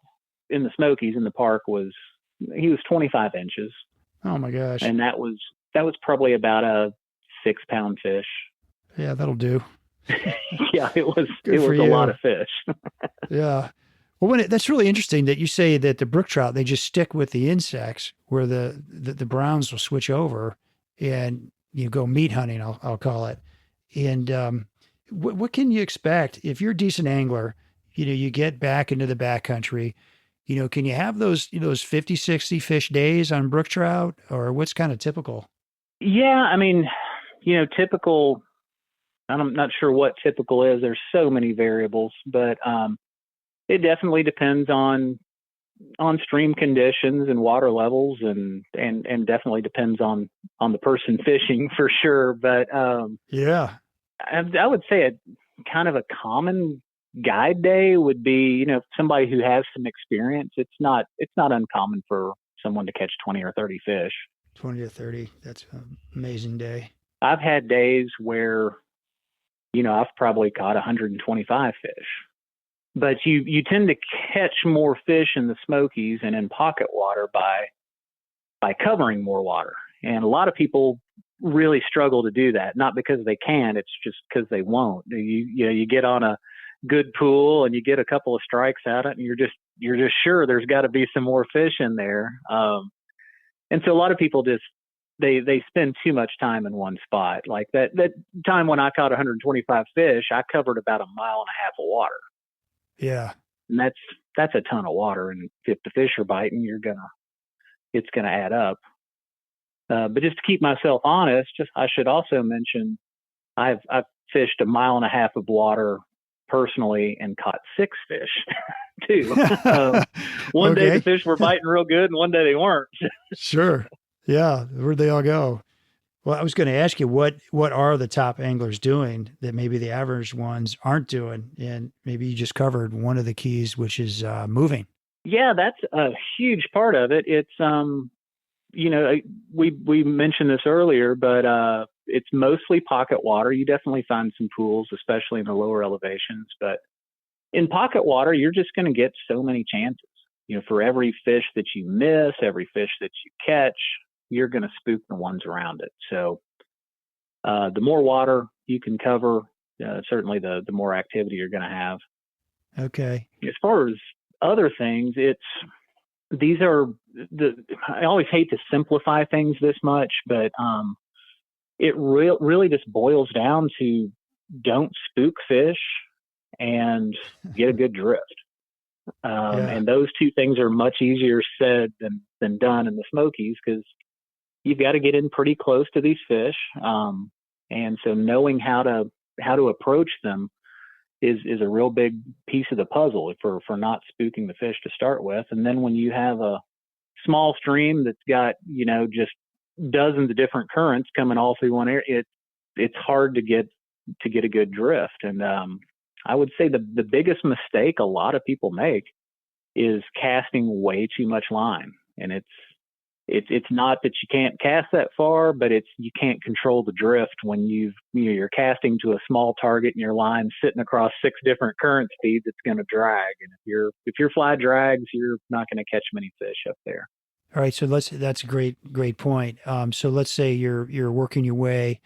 Speaker 1: in the Smokies in the park he was 25 inches.
Speaker 2: Oh my gosh.
Speaker 1: And that was probably about a 6-pound fish.
Speaker 2: Yeah, that'll do.
Speaker 1: Yeah, it was
Speaker 2: Good for
Speaker 1: a
Speaker 2: you.
Speaker 1: lot of fish.
Speaker 2: Yeah. Well, that's really interesting that you say that the brook trout, they just stick with the insects, where the browns will switch over and you go meat hunting, I'll call it. And what can you expect if you're a decent angler? You get back into the backcountry. Can you have those 50, 60 fish days on brook trout, or what's kind of typical?
Speaker 1: Yeah, I mean, typical. I'm not sure what typical is. There's so many variables, but it definitely depends on stream conditions and water levels, and definitely depends on the person fishing for sure. But
Speaker 2: Yeah.
Speaker 1: I would say kind of a common guide day would be, somebody who has some experience. It's not uncommon for someone to catch 20 or 30 fish.
Speaker 2: 20 to 30. That's an amazing day.
Speaker 1: I've had days where, I've probably caught 125 fish. But you tend to catch more fish in the Smokies and in pocket water by covering more water. And a lot of people really struggle to do that, not because they can, it's just because they won't. You get on a good pool and you get a couple of strikes at it, and you're just sure there's got to be some more fish in there. And so a lot of people just they spend too much time in one spot. Like that time when I caught 125 fish, I covered about 1.5 miles of water.
Speaker 2: Yeah.
Speaker 1: And that's a ton of water. And if the fish are biting, it's gonna add up. But just to keep myself honest, I should also mention I've fished 1.5 miles of water personally and caught 6 fish too. One day the fish were biting real good, and one day they weren't.
Speaker 2: Sure. Yeah. Where'd they all go? Well, I was going to ask you, what are the top anglers doing that maybe the average ones aren't doing? And maybe you just covered one of the keys, which is moving.
Speaker 1: Yeah, that's a huge part of it. It's, we mentioned this earlier, but it's mostly pocket water. You definitely find some pools, especially in the lower elevations. But in pocket water, you're just going to get so many chances. For every fish that you miss, every fish that you catch, you're going to spook the ones around it. So the more water you can cover, certainly the more activity you're going to have.
Speaker 2: Okay.
Speaker 1: As far as other things, I always hate to simplify things this much, but it really just boils down to don't spook fish and get a good drift. And those two things are much easier said than done in the Smokies, because you've got to get in pretty close to these fish. And so knowing how to approach them is a real big piece of the puzzle for not spooking the fish to start with. And then when you have a small stream that's got, just dozens of different currents coming all through one area, it's hard to get a good drift. And I would say the biggest mistake a lot of people make is casting way too much line. And it's not that you can't cast that far, but you can't control the drift when you're casting to a small target and your line's sitting across 6 different current speeds. It's going to drag, and if your fly drags, you're not going to catch many fish up there.
Speaker 2: All right, so that's a great point. So let's say you're working your way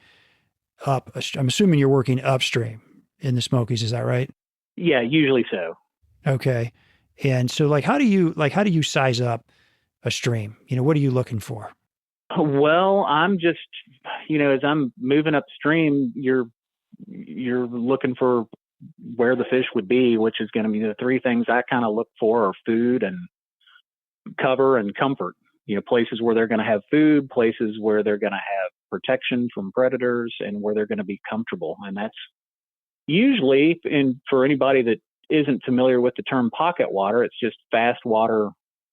Speaker 2: up. I'm assuming you're working upstream in the Smokies. Is that right?
Speaker 1: Yeah, usually so.
Speaker 2: Okay, and so how do you size up a stream? What are you looking for?
Speaker 1: Well, I'm just, as I'm moving upstream, you're looking for where the fish would be, which is going to be the 3 things I kind of look for are food and cover and comfort. Places where they're going to have food, places where they're going to have protection from predators, and where they're going to be comfortable. And that's usually, for anybody that isn't familiar with the term pocket water, it's just fast water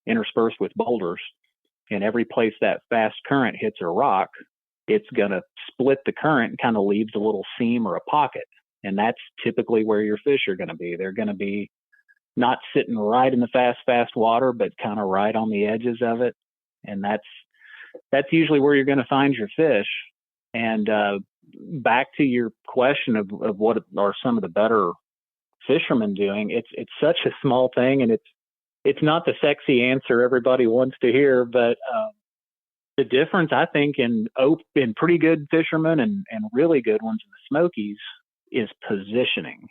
Speaker 1: interspersed with boulders. And every place that fast current hits a rock, it's going to split the current and kind of leaves a little seam or a pocket. And that's typically where your fish are going to be. They're going to be not sitting right in the fast water, but kind of right on the edges of it. And that's usually where you're going to find your fish. And back to your question of what are some of the better fishermen doing, it's such a small thing, and it's not the sexy answer everybody wants to hear, but the difference, I think, in pretty good fishermen and really good ones in the Smokies is positioning.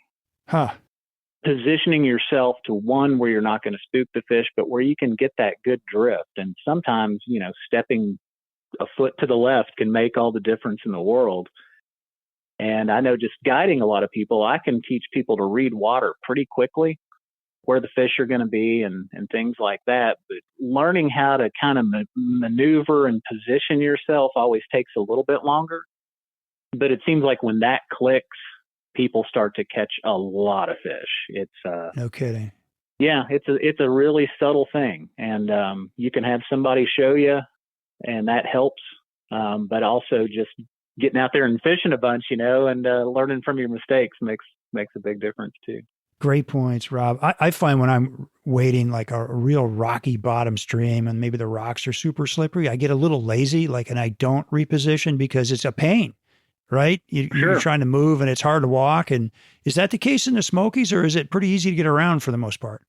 Speaker 2: Huh.
Speaker 1: Positioning yourself to one where you're not going to spook the fish, but where you can get that good drift. And sometimes, stepping a foot to the left can make all the difference in the world. And I know just guiding a lot of people, I can teach people to read water pretty quickly, where the fish are going to be and things like that. But learning how to kind of maneuver and position yourself always takes a little bit longer. But it seems like when that clicks, people start to catch a lot of fish. It's
Speaker 2: no kidding.
Speaker 1: Yeah, it's a really subtle thing, and you can have somebody show you, and that helps. But also just getting out there and fishing a bunch, and learning from your mistakes makes a big difference too.
Speaker 2: Great points, Rob. I find when I'm wading like a real rocky bottom stream and maybe the rocks are super slippery, I get a little lazy, and I don't reposition because it's a pain. Right? You're trying to move and it's hard to walk. And is that the case in the Smokies, or is it pretty easy to get around for the most part?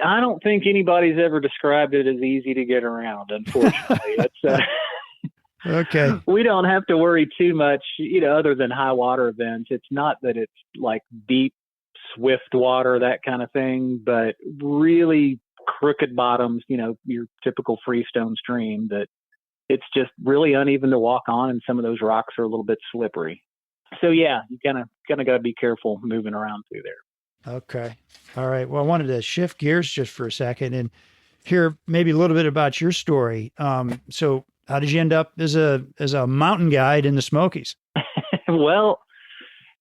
Speaker 1: I don't think anybody's ever described it as easy to get around, unfortunately.
Speaker 2: Okay.
Speaker 1: We don't have to worry too much, other than high water events. It's not that it's like deep, swift water, that kind of thing, but really crooked bottoms, your typical freestone stream that it's just really uneven to walk on, and some of those rocks are a little bit slippery. So yeah, you kind of got to be careful moving around through there.
Speaker 2: Okay. All right. Well, I wanted to shift gears just for a second and hear maybe a little bit about your story. So how did you end up as a mountain guide in the Smokies?
Speaker 1: Well,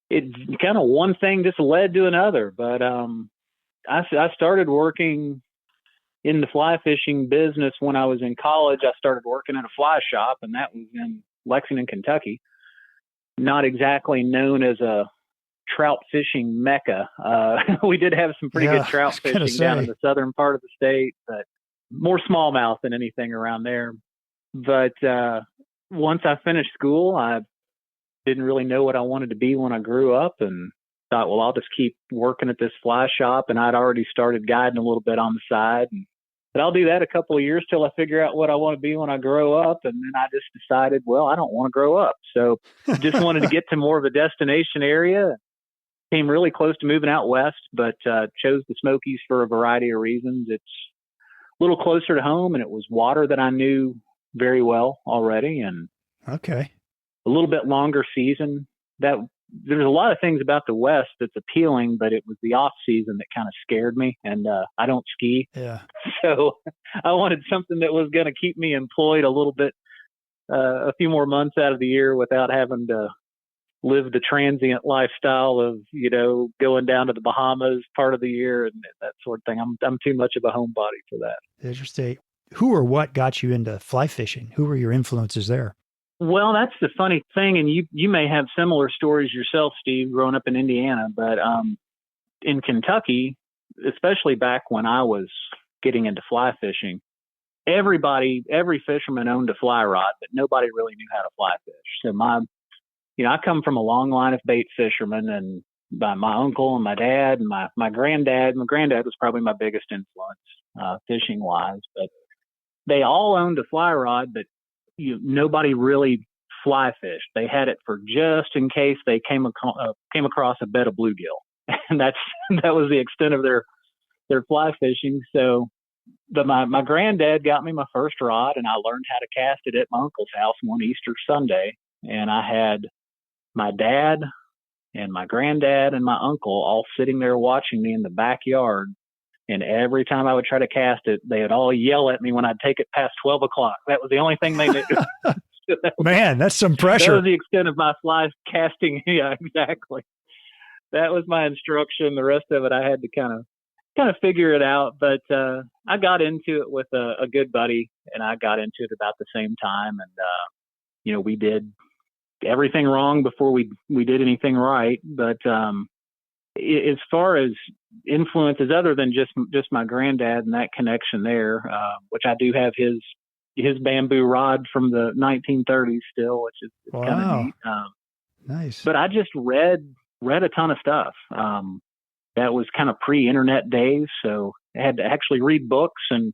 Speaker 1: it's kind of one thing just led to another, but I started working in the fly fishing business when I was in college. I started working at a fly shop, and that was in Lexington, Kentucky. Not exactly known as a trout fishing mecca. We did have some pretty good trout fishing down in the southern part of the state, but more smallmouth than anything around there. But once I finished school, I didn't really know what I wanted to be when I grew up, and thought, well, I'll just keep working at this fly shop. And I'd already started guiding a little bit on the side. But I'll do that a couple of years till I figure out what I want to be when I grow up. And then I just decided, well, I don't want to grow up. So just wanted to get to more of a destination area. Came really close to moving out west, but chose the Smokies for a variety of reasons. It's a little closer to home, and it was water that I knew very well already. And
Speaker 2: okay,
Speaker 1: a little bit longer season. There's a lot of things about the West that's appealing, but it was the off season that kind of scared me. And I don't ski.
Speaker 2: Yeah.
Speaker 1: So I wanted something that was going to keep me employed a little bit, a few more months out of the year without having to live the transient lifestyle of, going down to the Bahamas part of the year and that sort of thing. I'm too much of a homebody for that.
Speaker 2: Interesting. Who or what got you into fly fishing? Who were your influences there?
Speaker 1: Well, that's the funny thing, and you may have similar stories yourself, Steve, growing up in Indiana, but in Kentucky, especially back when I was getting into fly fishing, every fisherman owned a fly rod, but nobody really knew how to fly fish. So I come from a long line of bait fishermen, and by my uncle and my dad and my granddad. My granddad was probably my biggest influence fishing wise, but they all owned a fly rod, but nobody really fly fished. They had it for just in case they came across a bed of bluegill, and that was the extent of their fly fishing. So, but my granddad got me my first rod, and I learned how to cast it at my uncle's house one Easter Sunday. And I had my dad and my granddad and my uncle all sitting there watching me in the backyard. And every time I would try to cast it, they would all yell at me when I'd take it past 12 o'clock. That was the only thing they knew.
Speaker 2: Man, that's some pressure.
Speaker 1: That was the extent of my fly casting. Yeah, exactly. That was my instruction. The rest of it, I had to kind of figure it out. But I got into it with a good buddy, and I got into it about the same time. And, we did everything wrong before we did anything right. But as far as influences other than just my granddad and that connection there, which I do have his bamboo rod from the 1930s still, which is kind of neat.
Speaker 2: Nice.
Speaker 1: But I just read a ton of stuff. That was kind of pre-internet days, so I had to actually read books. And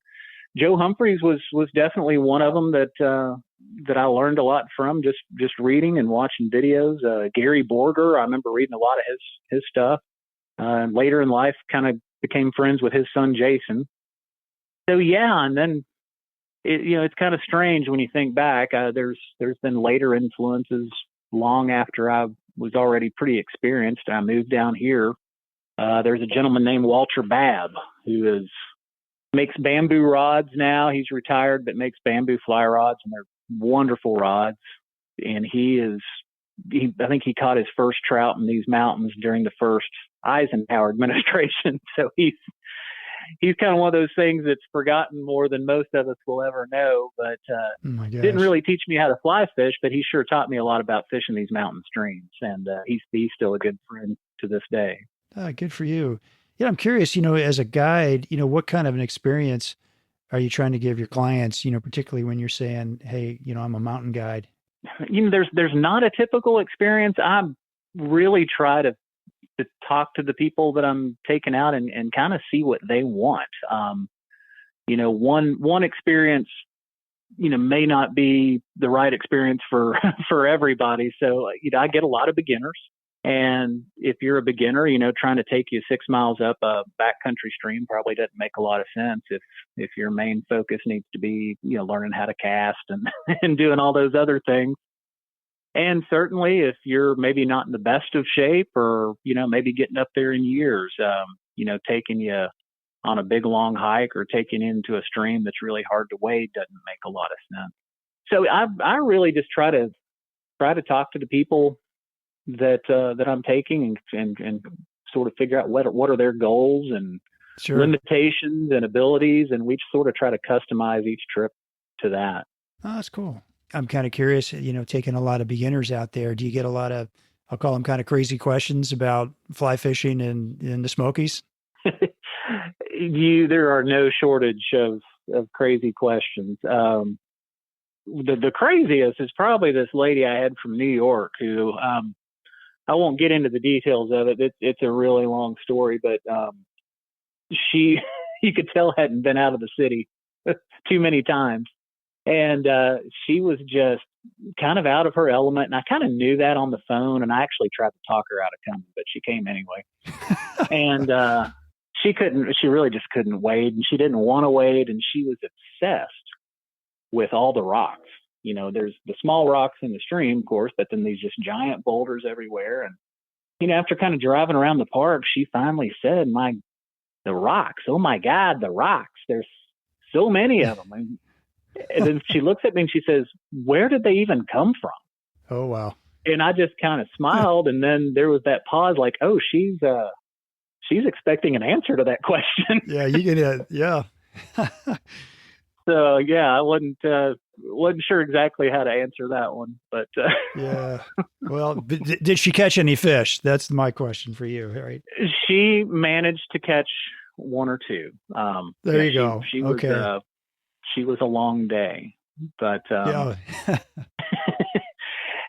Speaker 1: Joe Humphreys was definitely one of them that I learned a lot from, just reading and watching videos. Gary Borger, I remember reading a lot of his stuff. And later in life, kind of became friends with his son Jason. So yeah, and then it's kind of strange when you think back. There's been later influences long after I was already pretty experienced. I moved down here. There's a gentleman named Walter Babb who makes bamboo rods now. He's retired, but makes bamboo fly rods, and they're wonderful rods. And I think he caught his first trout in these mountains during the first Eisenhower administration. So he's kind of one of those things that's forgotten more than most of us will ever know, but didn't really teach me how to fly fish, but he sure taught me a lot about fishing these mountain streams. And he's still a good friend to this day.
Speaker 2: Good for you. Yeah, I'm curious, as a guide, what kind of an experience are you trying to give your clients, particularly when you're saying, hey, I'm a mountain guide?
Speaker 1: There's not a typical experience. I really try to talk to the people that I'm taking out and kind of see what they want. One experience, may not be the right experience for everybody. So, I get a lot of beginners. And if you're a beginner, trying to take you 6 miles up a backcountry stream probably doesn't make a lot of sense if your main focus needs to be, learning how to cast and, and doing all those other things. And certainly if you're maybe not in the best of shape or, maybe getting up there in years, taking you on a big long hike or taking you into a stream that's really hard to wade doesn't make a lot of sense. So I really just try to talk to the people that I'm taking and sort of figure out what are their goals and limitations and abilities. And we sort of try to customize each trip to that.
Speaker 2: Oh, that's cool. I'm kind of curious, taking a lot of beginners out there. Do you get a lot of, I'll call them kind of crazy questions about fly fishing in the Smokies?
Speaker 1: There are no shortage of crazy questions. The craziest is probably this lady I had from New York who, I won't get into the details of it. It's a really long story, but she, you could tell, hadn't been out of the city too many times. And she was just kind of out of her element. And I kind of knew that on the phone. And I actually tried to talk her out of coming, but she came anyway. And she really just couldn't wade. And she didn't want to wade. And she was obsessed with all the rocks. There's the small rocks in the stream, of course, but then these just giant boulders everywhere. And, after kind of driving around the park, she finally said, the rocks, oh my God, the rocks, there's so many of them. And then she looks at me and she says, where did they even come from?
Speaker 2: Oh, wow. And
Speaker 1: I just kind of smiled. And then there was that pause like, oh, she's expecting an answer to that question.
Speaker 2: Yeah, you can, yeah.
Speaker 1: So yeah, I wasn't sure exactly how to answer that one, but
Speaker 2: yeah. Well, did she catch any fish? That's my question for you, right?
Speaker 1: She managed to catch one or two.
Speaker 2: There you go.
Speaker 1: She
Speaker 2: okay.
Speaker 1: Was, she was a long day, but
Speaker 2: yeah.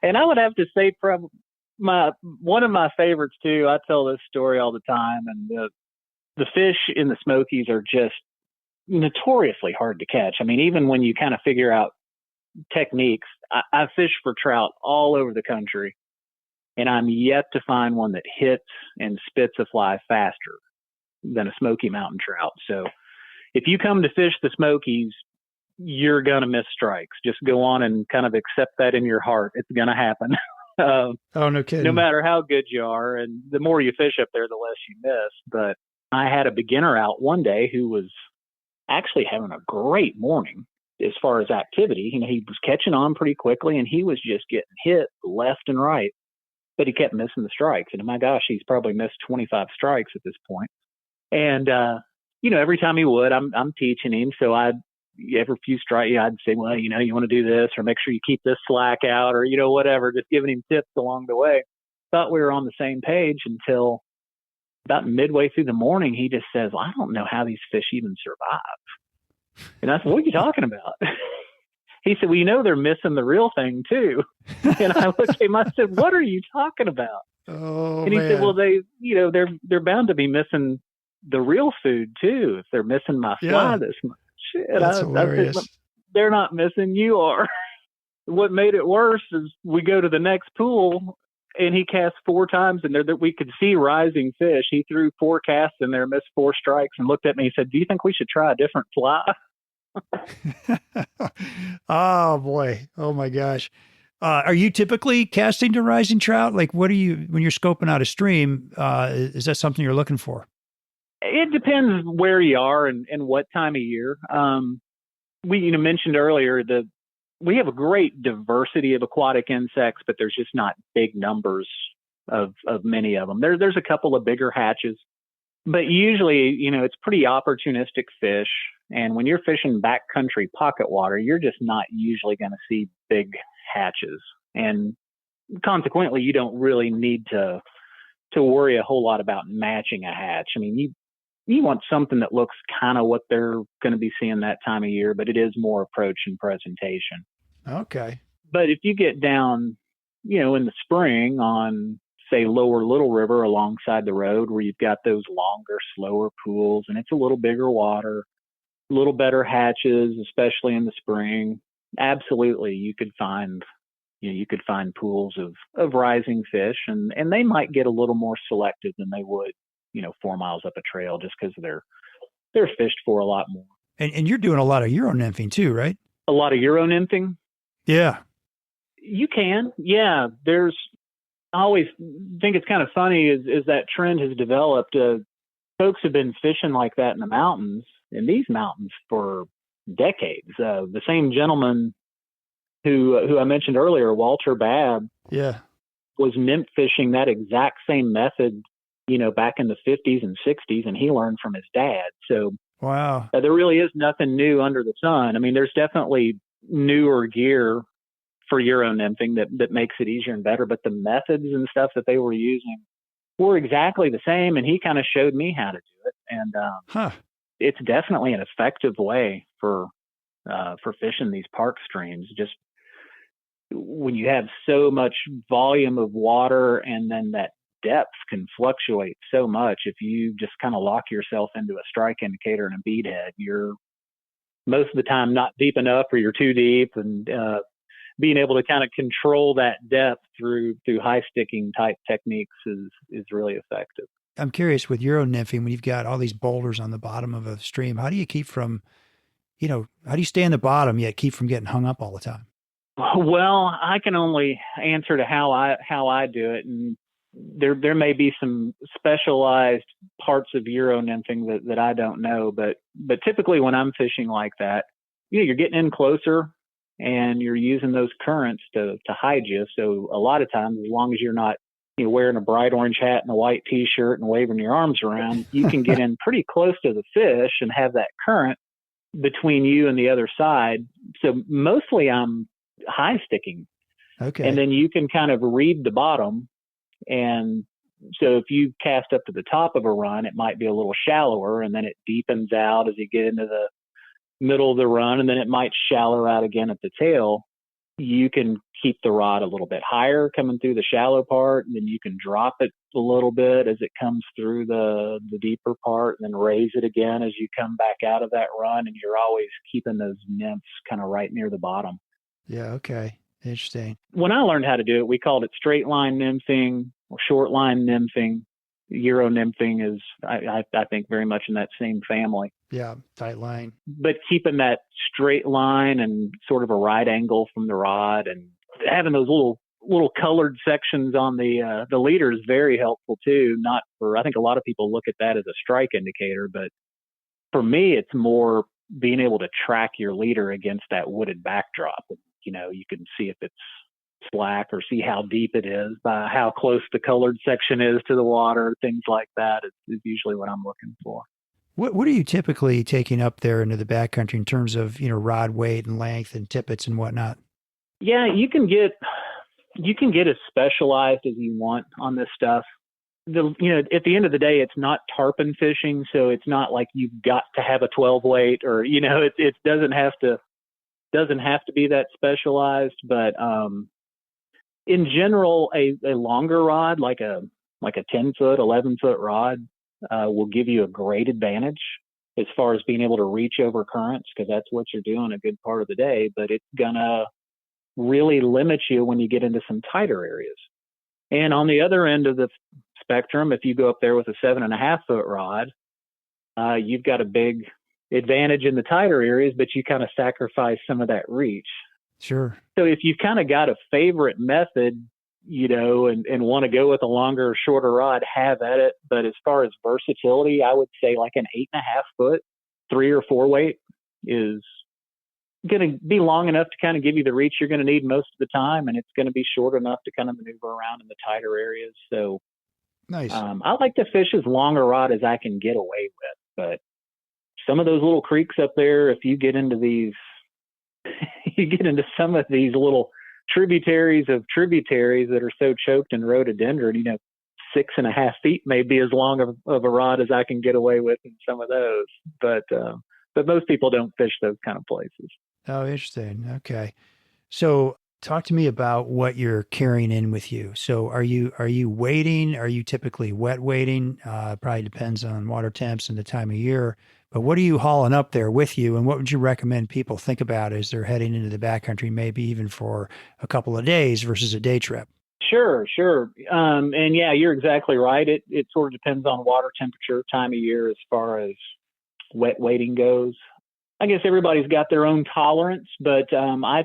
Speaker 1: And I would have to say, probably one of my favorites too. I tell this story all the time, and the fish in the Smokies are just notoriously hard to catch. I mean, even when you kind of figure out techniques, I fish for trout all over the country, and I'm yet to find one that hits and spits a fly faster than a Smoky mountain trout. So if you come to fish the Smokies, you're going to miss strikes. Just go on and kind of accept that in your heart. It's going to happen.
Speaker 2: Oh, no kidding.
Speaker 1: No matter how good you are. And the more you fish up there, the less you miss. But I had a beginner out one day who was actually having a great morning as far as activity. He was catching on pretty quickly, and he was just getting hit left and right, but he kept missing the strikes. And my gosh, he's probably missed 25 strikes at this point. And, every time he would, I'm teaching him. So every few strikes, I'd say, well, you want to do this, or make sure you keep this slack out, or, whatever, just giving him tips along the way. Thought we were on the same page until about midway through the morning, he just says, well, I don't know how these fish even survive. And I said, what are you talking about? He said, well, they're missing the real thing too. And I looked at him, I said, what are you talking about?
Speaker 2: Oh,
Speaker 1: and he
Speaker 2: man.
Speaker 1: said, well, they're bound to be missing the real food too if they're missing my fly this much. And
Speaker 2: That's
Speaker 1: I
Speaker 2: hilarious.
Speaker 1: said, they're not missing, you are. What made it worse is we go to the next pool and he cast 4 times in there that we could see rising fish. He threw 4 casts in there, missed 4 strikes, and looked at me and said, do you think we should try a different fly?
Speaker 2: Oh, boy. Oh, my gosh. Are you typically casting to rising trout? Like, what are you, when you're scoping out a stream, is that something you're looking for?
Speaker 1: It depends where you are and what time of year. We mentioned earlier we have a great diversity of aquatic insects, but there's just not big numbers of many of them. There's a couple of bigger hatches, but usually, it's pretty opportunistic fish. And when you're fishing backcountry pocket water, you're just not usually going to see big hatches. And consequently, you don't really need to worry a whole lot about matching a hatch. I mean, you want something that looks kind of what they're going to be seeing that time of year, but it is more approach and presentation.
Speaker 2: Okay.
Speaker 1: But if you get down, in the spring on, say, lower Little River alongside the road where you've got those longer, slower pools and it's a little bigger water, a little better hatches, especially in the spring, absolutely you could find pools of rising fish and they might get a little more selective than they would 4 miles up a trail just because they're fished for a lot more.
Speaker 2: And you're doing a lot of Euro nymphing too, right?
Speaker 1: A lot of Euro nymphing?
Speaker 2: Yeah.
Speaker 1: You can. Yeah. I always think it's kind of funny is that trend has developed. Folks have been fishing like that in the mountains, in these mountains for decades. The same gentleman who I mentioned earlier, Walter Babb, was nymph fishing that exact same method back in the 50s and 60s, and he learned from his dad. So
Speaker 2: wow,
Speaker 1: there really is nothing new under the sun. I mean, there's definitely newer gear for Euro nymphing that makes it easier and better, but the methods and stuff that they were using were exactly the same, and he kind of showed me how to do it. And it's definitely an effective way for fishing these park streams. Just when you have so much volume of water and then that depth can fluctuate so much. If you just kind of lock yourself into a strike indicator and a bead head, you're most of the time not deep enough or you're too deep, and being able to kind of control that depth through high sticking type techniques is really effective.
Speaker 2: I'm curious with Euro nymphing, when you've got all these boulders on the bottom of a stream, how do you keep from, how do you stay in the bottom yet keep from getting hung up all the time?
Speaker 1: Well, I can only answer to how I do it, and there may be some specialized parts of Euro nymphing that I don't know, but typically when I'm fishing like that, you're getting in closer and you're using those currents to hide you. So a lot of times, as long as you're not wearing a bright orange hat and a white t-shirt and waving your arms around, you can get in pretty close to the fish and have that current between you and the other side. So mostly I'm high sticking.
Speaker 2: Okay.
Speaker 1: And then you can kind of read the bottom. And so if you cast up to the top of a run, it might be a little shallower, and then it deepens out as you get into the middle of the run, and then it might shallow out again at the tail. You can keep the rod a little bit higher coming through the shallow part, and then you can drop it a little bit as it comes through the deeper part, and then raise it again as you come back out of that run, and you're always keeping those nymphs kind of right near the bottom.
Speaker 2: Yeah, okay. Interesting.
Speaker 1: When I learned how to do it, we called it straight line nymphing or short line nymphing. Euro nymphing is, I think, very much in that same family.
Speaker 2: Yeah, tight line.
Speaker 1: But keeping that straight line and sort of a right angle from the rod, and having those little colored sections on the leader is very helpful too. Not for, I think a lot of people look at that as a strike indicator, but for me, it's more being able to track your leader against that wooded backdrop. You can see if it's slack or see how deep it is by how close the colored section is to the water. Things like that is usually what I'm looking for.
Speaker 2: What are you typically taking up there into the backcountry in terms of, rod weight and length and tippets and whatnot?
Speaker 1: Yeah, you can get as specialized as you want on this stuff. At the end of the day, it's not tarpon fishing, so it's not like you've got to have a 12 weight or, it doesn't have to Doesn't have to be that specialized, but in general, a longer rod, like a 10-foot, 11-foot rod, will give you a great advantage as far as being able to reach over currents, because that's what you're doing a good part of the day. But it's gonna really limit you when you get into some tighter areas. And on the other end of the spectrum, if you go up there with a 7.5-foot rod, you've got a big advantage in the tighter areas, but you kind of sacrifice some of that reach.
Speaker 2: Sure.
Speaker 1: So if you've kind of got a favorite method, and want to go with a longer or shorter rod, have at it. But as far as versatility, I would say like an 8.5-foot, 3 or 4 weight is going to be long enough to kind of give you the reach you're going to need most of the time. And it's going to be short enough to kind of maneuver around in the tighter areas. So
Speaker 2: nice.
Speaker 1: I like to fish as long a rod as I can get away with. But some of those little creeks up there, if you get into these, you get into some of these little tributaries of tributaries that are so choked in rhododendron, 6.5 feet may be as long of a rod as I can get away with in some of those. But most people don't fish those kind of places.
Speaker 2: Oh, interesting. Okay. So talk to me about what you're carrying in with you. So are you wading? Are you typically wet wading? Probably depends on water temps and the time of year. But what are you hauling up there with you? And what would you recommend people think about as they're heading into the backcountry, maybe even for a couple of days versus a day trip?
Speaker 1: Sure. And yeah, you're exactly right. It sort of depends on water temperature, time of year, as far as wet wading goes. I guess everybody's got their own tolerance, but I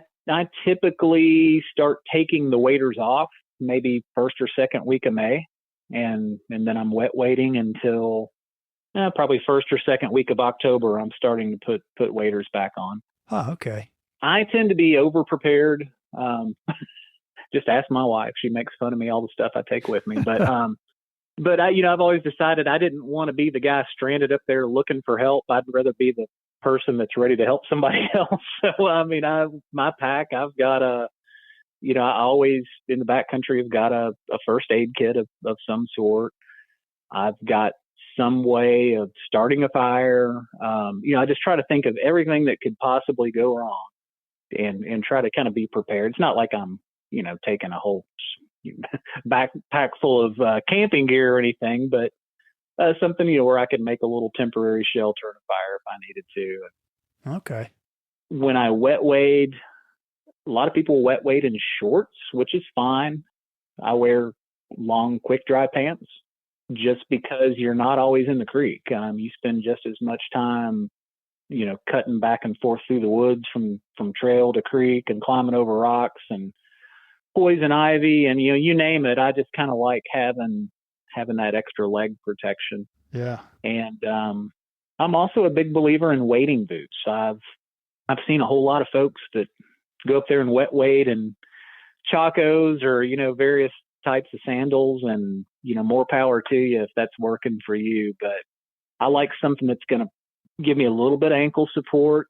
Speaker 1: typically start taking the waders off maybe first or second week of May, and then I'm wet wading until probably first or second week of October. I'm starting to put waders back on.
Speaker 2: Oh, okay.
Speaker 1: I tend to be over prepared. Just ask my wife; she makes fun of me all the stuff I take with me. But but I've always decided I didn't want to be the guy stranded up there looking for help. I'd rather be the person that's ready to help somebody else. So my pack, I've got I always in the backcountry have got a first aid kit of some sort. I've got some way of starting a fire. I just try to think of everything that could possibly go wrong and try to kind of be prepared. It's not like I'm taking a whole backpack full of camping gear or anything, but something where I could make a little temporary shelter and a fire if I needed to.
Speaker 2: Okay.
Speaker 1: When I wet wade, a lot of people wet wade in shorts, which is fine. I wear long, quick dry pants just because you're not always in the creek. You spend just as much time, cutting back and forth through the woods from trail to creek and climbing over rocks and poison ivy and you name it. I just kind of like having that extra leg protection.
Speaker 2: Yeah.
Speaker 1: And I'm also a big believer in wading boots. I've seen a whole lot of folks that go up there and wet wade in chacos or various types of sandals, and more power to you if that's working for you. But I like something that's going to give me a little bit of ankle support.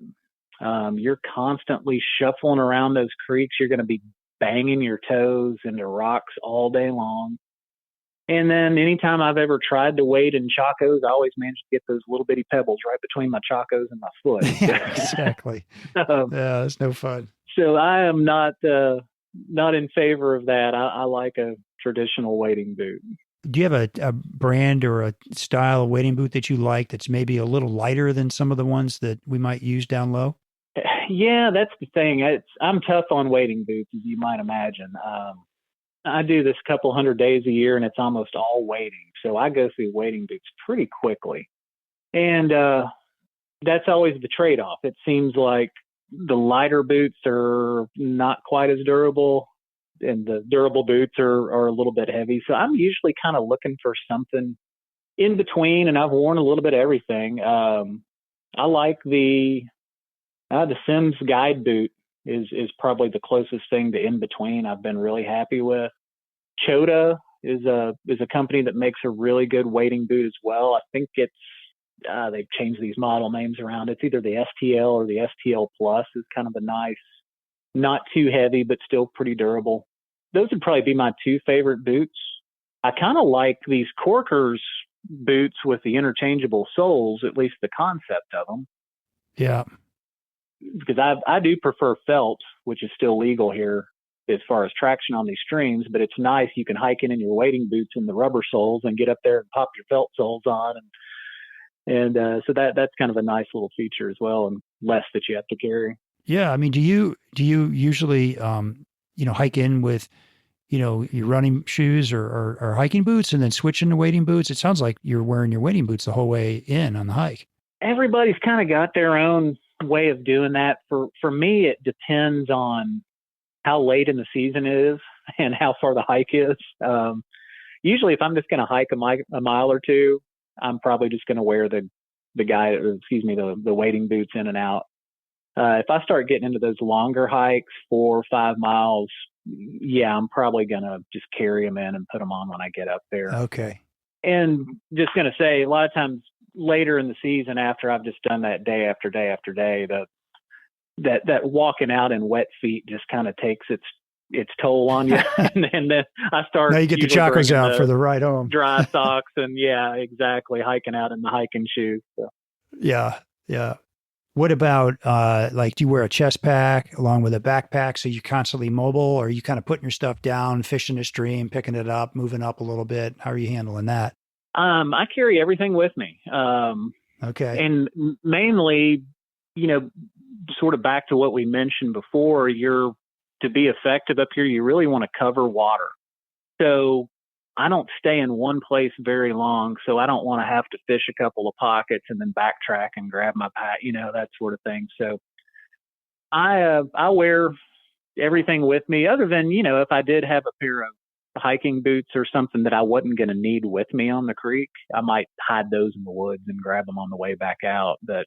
Speaker 1: You're constantly shuffling around those creeks. You're going to be banging your toes into rocks all day long. And then anytime I've ever tried to wade in chacos, I always manage to get those little bitty pebbles right between my chacos and my foot.
Speaker 2: Yeah, exactly. Yeah, that's no fun.
Speaker 1: So I am not in favor of that. I like a traditional wading boot.
Speaker 2: Do you have a brand or a style of wading boot that you like that's maybe a little lighter than some of the ones that we might use down low?
Speaker 1: Yeah, that's the thing. I'm tough on wading boots, as you might imagine. I do this couple 100 days a year, and it's almost all wading. So I go through wading boots pretty quickly. And that's always the trade-off. It seems like the lighter boots are not quite as durable, and the durable boots are a little bit heavy. So I'm usually kind of looking for something in between, and I've worn a little bit of everything. I like the Sims guide boot is probably the closest thing to in between I've been really happy with. Chota is a company that makes a really good wading boot as well. I think it's they've changed these model names around. It's either the STL or the STL Plus is kind of a nice, not too heavy, but still pretty durable. Those would probably be my two favorite boots. I kind of like these Corkers boots with the interchangeable soles, at least the concept of them.
Speaker 2: Yeah.
Speaker 1: because I do prefer felts, which is still legal here as far as traction on these streams, but it's nice. You can hike in your wading boots and the rubber soles and get up there and pop your felt soles on. And so that's kind of a nice little feature as well, and less that you have to carry.
Speaker 2: Yeah. I mean, do you usually, hike in with, your running shoes or hiking boots and then switch into wading boots? It sounds like you're wearing your wading boots the whole way in on the hike.
Speaker 1: Everybody's kind of got their own way of doing that. For me, it depends on how late in the season it is and how far the hike is. Usually if I'm just going to hike a mile or two, I'm probably just going to wear the wading boots in and out. If I start getting into those longer hikes, 4 or 5 miles, yeah, I'm probably going to just carry them in and put them on when I get up there.
Speaker 2: Okay.
Speaker 1: And just going to say, a lot of times later in the season, after I've just done that day after day after day, that walking out in wet feet just kind of takes its toll on you. and then I start.
Speaker 2: Now you get the chakras out for the ride home.
Speaker 1: Dry socks and yeah, exactly. Hiking out in the hiking shoes. So.
Speaker 2: Yeah. Yeah. What about, do you wear a chest pack along with a backpack so you're constantly mobile, or are you kind of putting your stuff down, fishing the stream, picking it up, moving up a little bit? How are you handling that?
Speaker 1: I carry everything with me.
Speaker 2: Okay.
Speaker 1: And mainly, sort of back to what we mentioned before, to be effective up here, you really want to cover water. So I don't stay in one place very long, so I don't want to have to fish a couple of pockets and then backtrack and grab my pack, that sort of thing. So I wear everything with me, other than, if I did have a pair of hiking boots or something that I wasn't going to need with me on the creek, I might hide those in the woods and grab them on the way back out. But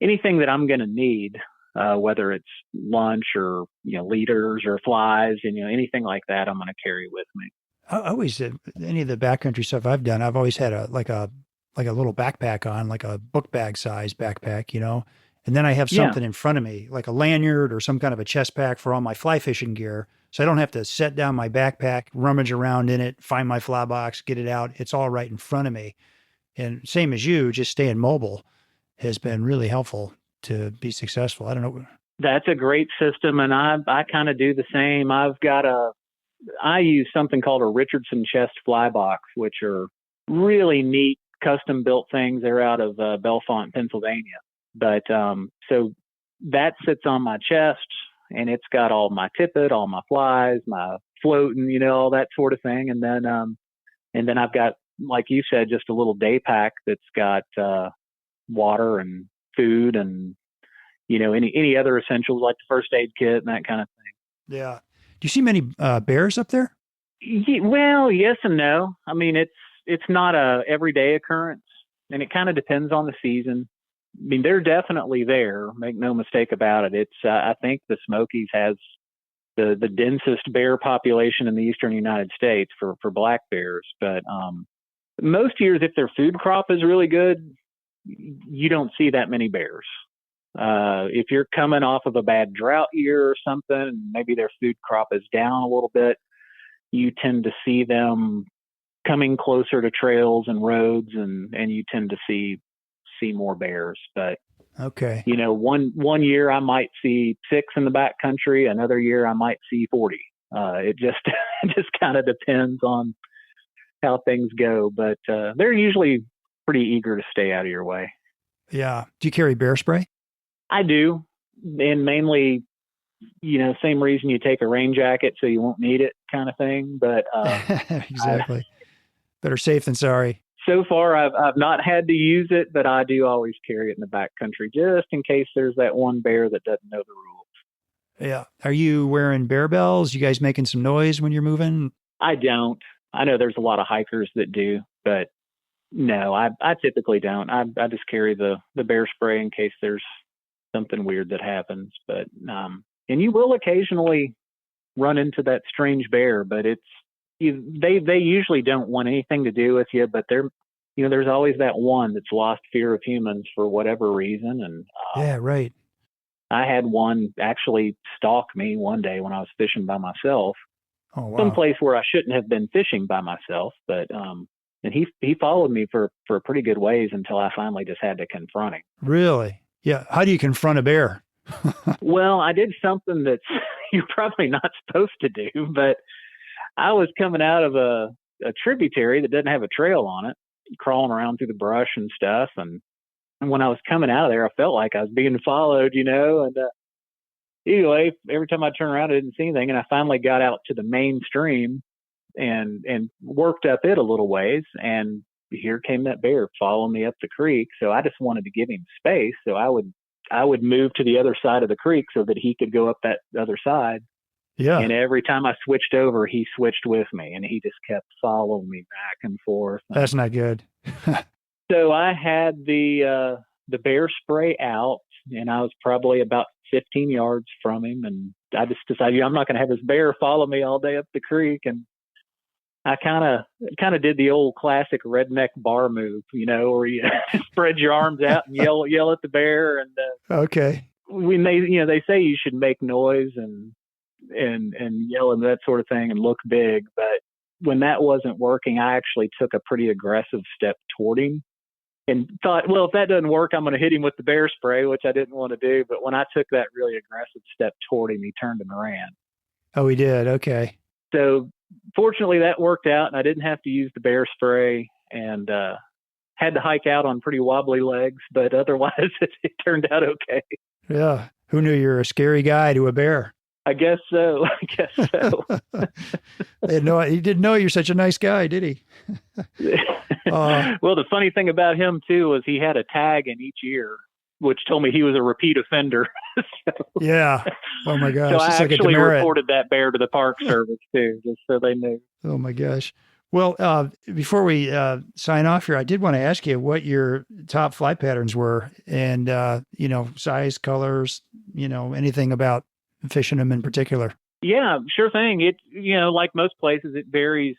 Speaker 1: anything that I'm going to need, whether it's lunch or, leaders or flies and, anything like that, I'm going to carry with me.
Speaker 2: I always, any of the backcountry stuff I've done, I've always had a little backpack on, like a book bag size backpack, and then I have something in front of me, like a lanyard or some kind of a chest pack for all my fly fishing gear. So I don't have to set down my backpack, rummage around in it, find my fly box, get it out. It's all right in front of me. And same as you, just staying mobile has been really helpful to be successful. I don't know.
Speaker 1: That's a great system. And I kind of do the same. I use something called a Richardson chest fly box, which are really neat, custom built things. They're out of Bellefonte, Pennsylvania. But so that sits on my chest, and it's got all my tippet, all my flies, my floating, all that sort of thing. And then I've got, like you said, just a little day pack that's got water and food and any other essentials like the first aid kit and that kind of thing.
Speaker 2: Yeah. Do you see many bears up there?
Speaker 1: Well, yes and no. I mean, it's not a everyday occurrence, and it kind of depends on the season. I mean, they're definitely there. Make no mistake about it. It's I think the Smokies has the densest bear population in the eastern United States for black bears. But most years, if their food crop is really good, you don't see that many bears. If you're coming off of a bad drought year or something, and maybe their food crop is down a little bit, you tend to see them coming closer to trails and roads, and you tend to see more bears. But
Speaker 2: okay,
Speaker 1: one year I might see 6 in the backcountry, another year I might see 40. It just kind of depends on how things go. But they're usually pretty eager to stay out of your way.
Speaker 2: Yeah. Do you carry bear spray?
Speaker 1: I do, and mainly, same reason you take a rain jacket, so you won't need it, kind of thing. But
Speaker 2: exactly, better safe than sorry.
Speaker 1: So far, I've not had to use it, but I do always carry it in the backcountry just in case there's that one bear that doesn't know the rules.
Speaker 2: Yeah. Are you wearing bear bells? You guys making some noise when you're moving?
Speaker 1: I don't. I know there's a lot of hikers that do, but no, I typically don't. I just carry the bear spray in case there's something weird that happens. But and you will occasionally run into that strange bear, but they usually don't want anything to do with you, but there's always that one that's lost fear of humans for whatever reason. And
Speaker 2: yeah, right.
Speaker 1: I had one actually stalk me one day when I was fishing by myself.
Speaker 2: Oh, wow.
Speaker 1: Someplace where I shouldn't have been fishing by myself, but and he followed me for a pretty good ways until I finally just had to confront him.
Speaker 2: Really? Yeah. How do you confront a bear?
Speaker 1: Well, I did something that you're probably not supposed to do, but I was coming out of a tributary that doesn't have a trail on it, crawling around through the brush and stuff. And when I was coming out of there, I felt like I was being followed, and anyway, every time I turned around, I didn't see anything. And I finally got out to the main stream and worked up it a little ways. And here came that bear following me up the creek. So I just wanted to give him space. So I would move to the other side of the creek so that he could go up that other side.
Speaker 2: Yeah.
Speaker 1: And every time I switched over, he switched with me, and he just kept following me back and forth.
Speaker 2: That's not good.
Speaker 1: So I had the bear spray out, and I was probably about 15 yards from him, and I just decided, I'm not going to have this bear follow me all day up the creek. And I kind of did the old classic redneck bar move, where you spread your arms out and yell at the bear. And
Speaker 2: okay,
Speaker 1: when they say you should make noise and yell and that sort of thing and look big, but when that wasn't working, I actually took a pretty aggressive step toward him and thought, well, if that doesn't work, I'm going to hit him with the bear spray, which I didn't want to do. But when I took that really aggressive step toward him, he turned and ran.
Speaker 2: Oh, he did. Okay.
Speaker 1: So fortunately that worked out, and I didn't have to use the bear spray, and had to hike out on pretty wobbly legs, but otherwise it turned out okay.
Speaker 2: Yeah. Who knew you're a scary guy to a bear?
Speaker 1: I guess so.
Speaker 2: He didn't know you're such a nice guy, did he?
Speaker 1: Well, the funny thing about him too was he had a tag in each ear, which told me he was a repeat offender.
Speaker 2: Yeah. Oh my gosh.
Speaker 1: So I
Speaker 2: it's
Speaker 1: actually
Speaker 2: like
Speaker 1: reported that bear to the Park Service too, just so they knew.
Speaker 2: Oh my gosh. Well, before we sign off here, I did want to ask you what your top fly patterns were, and size, colors, anything about fishing them in particular.
Speaker 1: Yeah, sure thing. It, like most places, it varies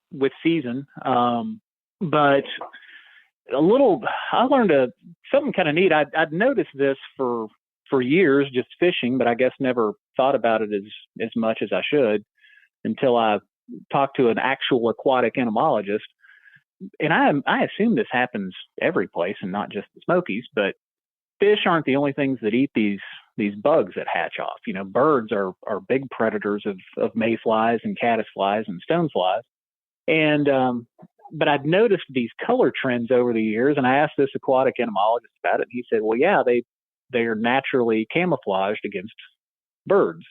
Speaker 1: with season. But I learned something kind of neat. I'd noticed this for years, just fishing, but I guess never thought about it as much as I should until I talked to an actual aquatic entomologist. And I assume this happens every place and not just the Smokies, but fish aren't the only things that eat these bugs that hatch off. Birds are big predators of mayflies and caddisflies and stoneflies. And, but I've noticed these color trends over the years, and I asked this aquatic entomologist about it. And he said, well, yeah, they are naturally camouflaged against birds.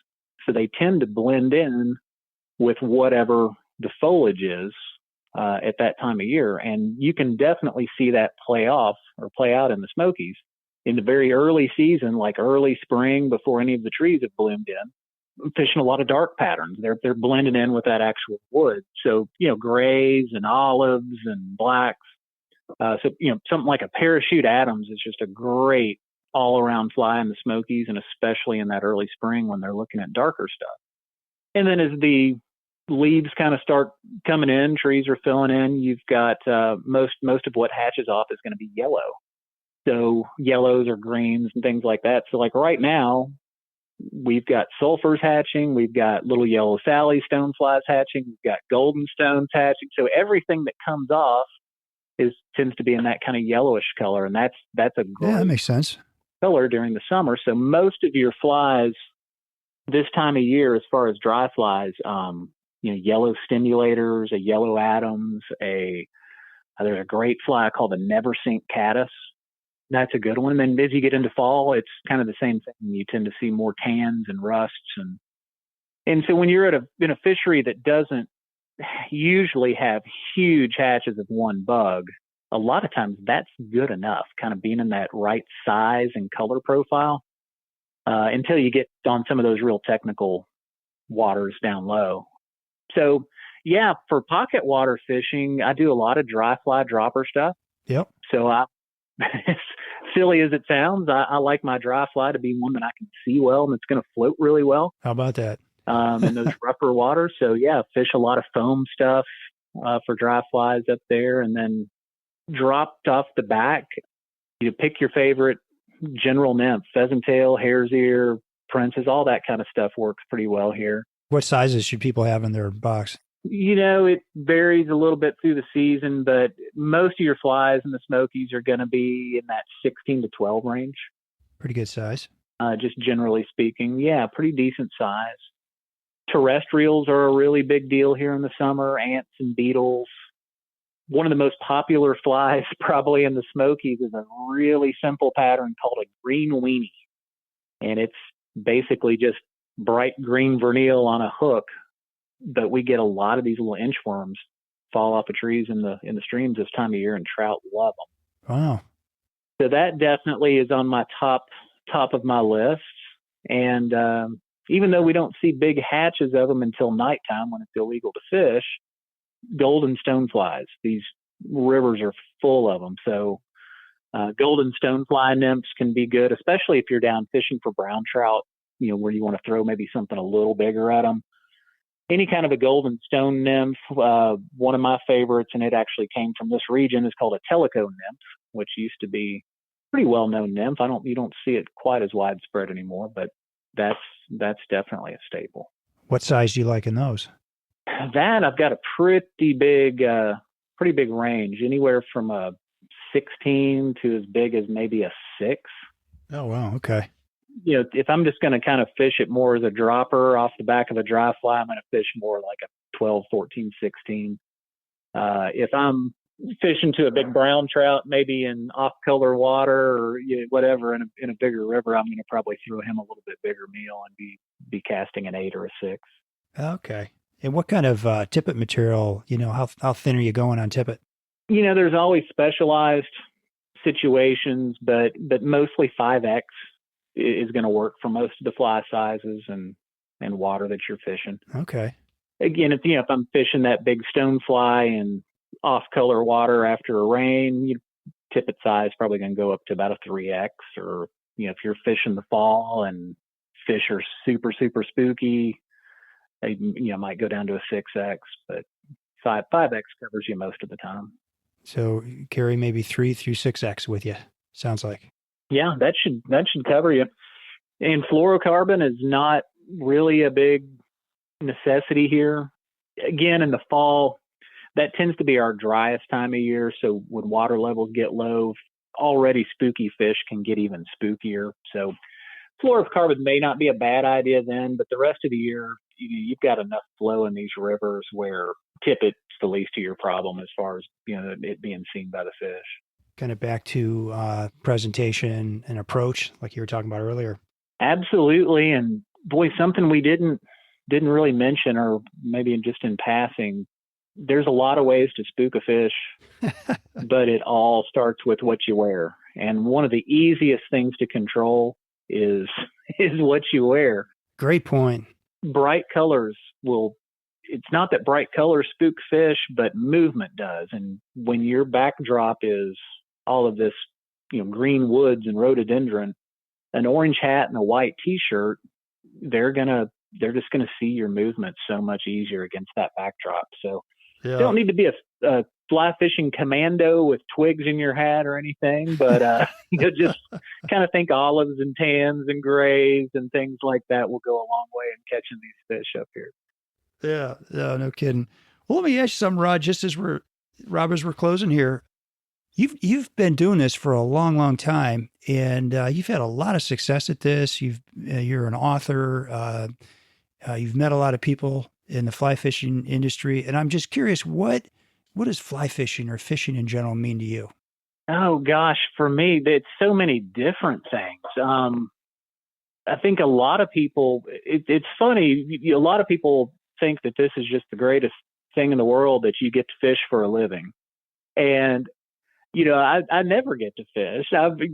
Speaker 1: So they tend to blend in with whatever the foliage is at that time of year. And you can definitely see that play out in the Smokies in the very early season, like early spring, before any of the trees have bloomed in. I'm fishing a lot of dark patterns. They're blending in with that actual wood. So, grays and olives and blacks. Something like a parachute Adams is just a great all-around fly in the Smokies, and especially in that early spring when they're looking at darker stuff. And then as the leaves kind of start coming in, trees are filling in, you've got most of what hatches off is going to be yellow. So yellows or greens and things like that. So like right now, we've got sulfurs hatching, we've got little yellow Sally stoneflies hatching, we've got golden stones hatching. So everything that comes off tends to be in that kind of yellowish color, and that's a great
Speaker 2: that makes sense
Speaker 1: color during the summer. So most of your flies this time of year, as far as dry flies, yellow stimulators, a yellow Adams, there's a great fly called a never sink caddis. That's a good one. And then as you get into fall, it's kind of the same thing. You tend to see more tans and rusts. And so when you're in a fishery that doesn't usually have huge hatches of one bug, a lot of times that's good enough, kind of being in that right size and color profile, until you get on some of those real technical waters down low. So yeah, for pocket water fishing, I do a lot of dry fly dropper stuff.
Speaker 2: Yep.
Speaker 1: So as silly as it sounds, I like my dry fly to be one that I can see well and it's going to float really well.
Speaker 2: How about that?
Speaker 1: In those rougher waters. So yeah, fish a lot of foam stuff for dry flies up there, and then dropped off the back, you pick your favorite general nymph, pheasant tail, hare's ear, princess, all that kind of stuff works pretty well here.
Speaker 2: What sizes should people have in their box?
Speaker 1: It varies a little bit through the season, but most of your flies in the Smokies are going to be in that 16 to 12 range.
Speaker 2: Pretty good size.
Speaker 1: Just generally speaking. Yeah, pretty decent size. Terrestrials are a really big deal here in the summer, ants and beetles. One of the most popular flies probably in the Smokies is a really simple pattern called a green weenie. And it's basically just bright green vernal on a hook. But we get a lot of these little inchworms fall off of trees in the streams this time of year, and trout love them.
Speaker 2: Wow.
Speaker 1: So that definitely is on my top of my list. And even though we don't see big hatches of them until nighttime when it's illegal to fish, golden stoneflies, these rivers are full of them. So golden stonefly nymphs can be good, especially if you're down fishing for brown trout, where you want to throw maybe something a little bigger at them. Any kind of a golden stone nymph, one of my favorites, and it actually came from this region, is called a teleco nymph, which used to be a pretty well-known nymph. You don't see it quite as widespread anymore, but that's definitely a staple.
Speaker 2: What size do you like in those?
Speaker 1: That I've got a pretty big range, anywhere from a 16 to as big as maybe a 6.
Speaker 2: Oh, wow. Okay.
Speaker 1: If I'm just going to kind of fish it more as a dropper off the back of a dry fly, I'm going to fish more like a 12, 14, 16. If I'm fishing to a big brown trout, maybe in off-color water or whatever in a bigger river, I'm going to probably throw him a little bit bigger meal and be casting an 8 or a 6.
Speaker 2: Okay. And what kind of tippet material, how thin are you going on tippet?
Speaker 1: There's always specialized situations, but mostly 5X is going to work for most of the fly sizes and water that you're fishing.
Speaker 2: Okay.
Speaker 1: Again, if I'm fishing that big stone fly in off-color water after a rain, tippet size probably going to go up to about a 3X. Or if you're fishing the fall and fish are super, super spooky, might go down to a 6X, but 5X covers you most of the time.
Speaker 2: So carry maybe 3 through 6X with you, sounds like.
Speaker 1: Yeah, that should cover you. And fluorocarbon is not really a big necessity here. Again, in the fall, that tends to be our driest time of year. So when water levels get low, already spooky fish can get even spookier. So fluorocarbon may not be a bad idea then, but the rest of the year, you've got enough flow in these rivers where tippet's the least of your problem as far as it being seen by the fish.
Speaker 2: Kind of back to presentation and approach, like you were talking about earlier.
Speaker 1: Absolutely, and boy, something we didn't really mention, or maybe just in passing. There's a lot of ways to spook a fish, but it all starts with what you wear. And one of the easiest things to control is what you wear.
Speaker 2: Great point.
Speaker 1: Bright colors it's not that bright colors spook fish, but movement does. And when your backdrop is all of this, green woods and rhododendron, an orange hat and a white t-shirt, they're just gonna see your movement so much easier against that backdrop. So you don't need to be a fly fishing commando with twigs in your hat or anything, but just kind of think olives and tans and grays and things like that will go a long way in catching these fish up here.
Speaker 2: Yeah, no kidding. Well, let me ask you something, Rod, just as we're closing here. You've been doing this for a long, long time, and you've had a lot of success at this. You're an author. You've met a lot of people in the fly fishing industry, and I'm just curious, what does fly fishing or fishing in general mean to you?
Speaker 1: Oh gosh, for me, it's so many different things. I think a lot of people. It's funny. A lot of people think that this is just the greatest thing in the world, that you get to fish for a living, and I never get to fish.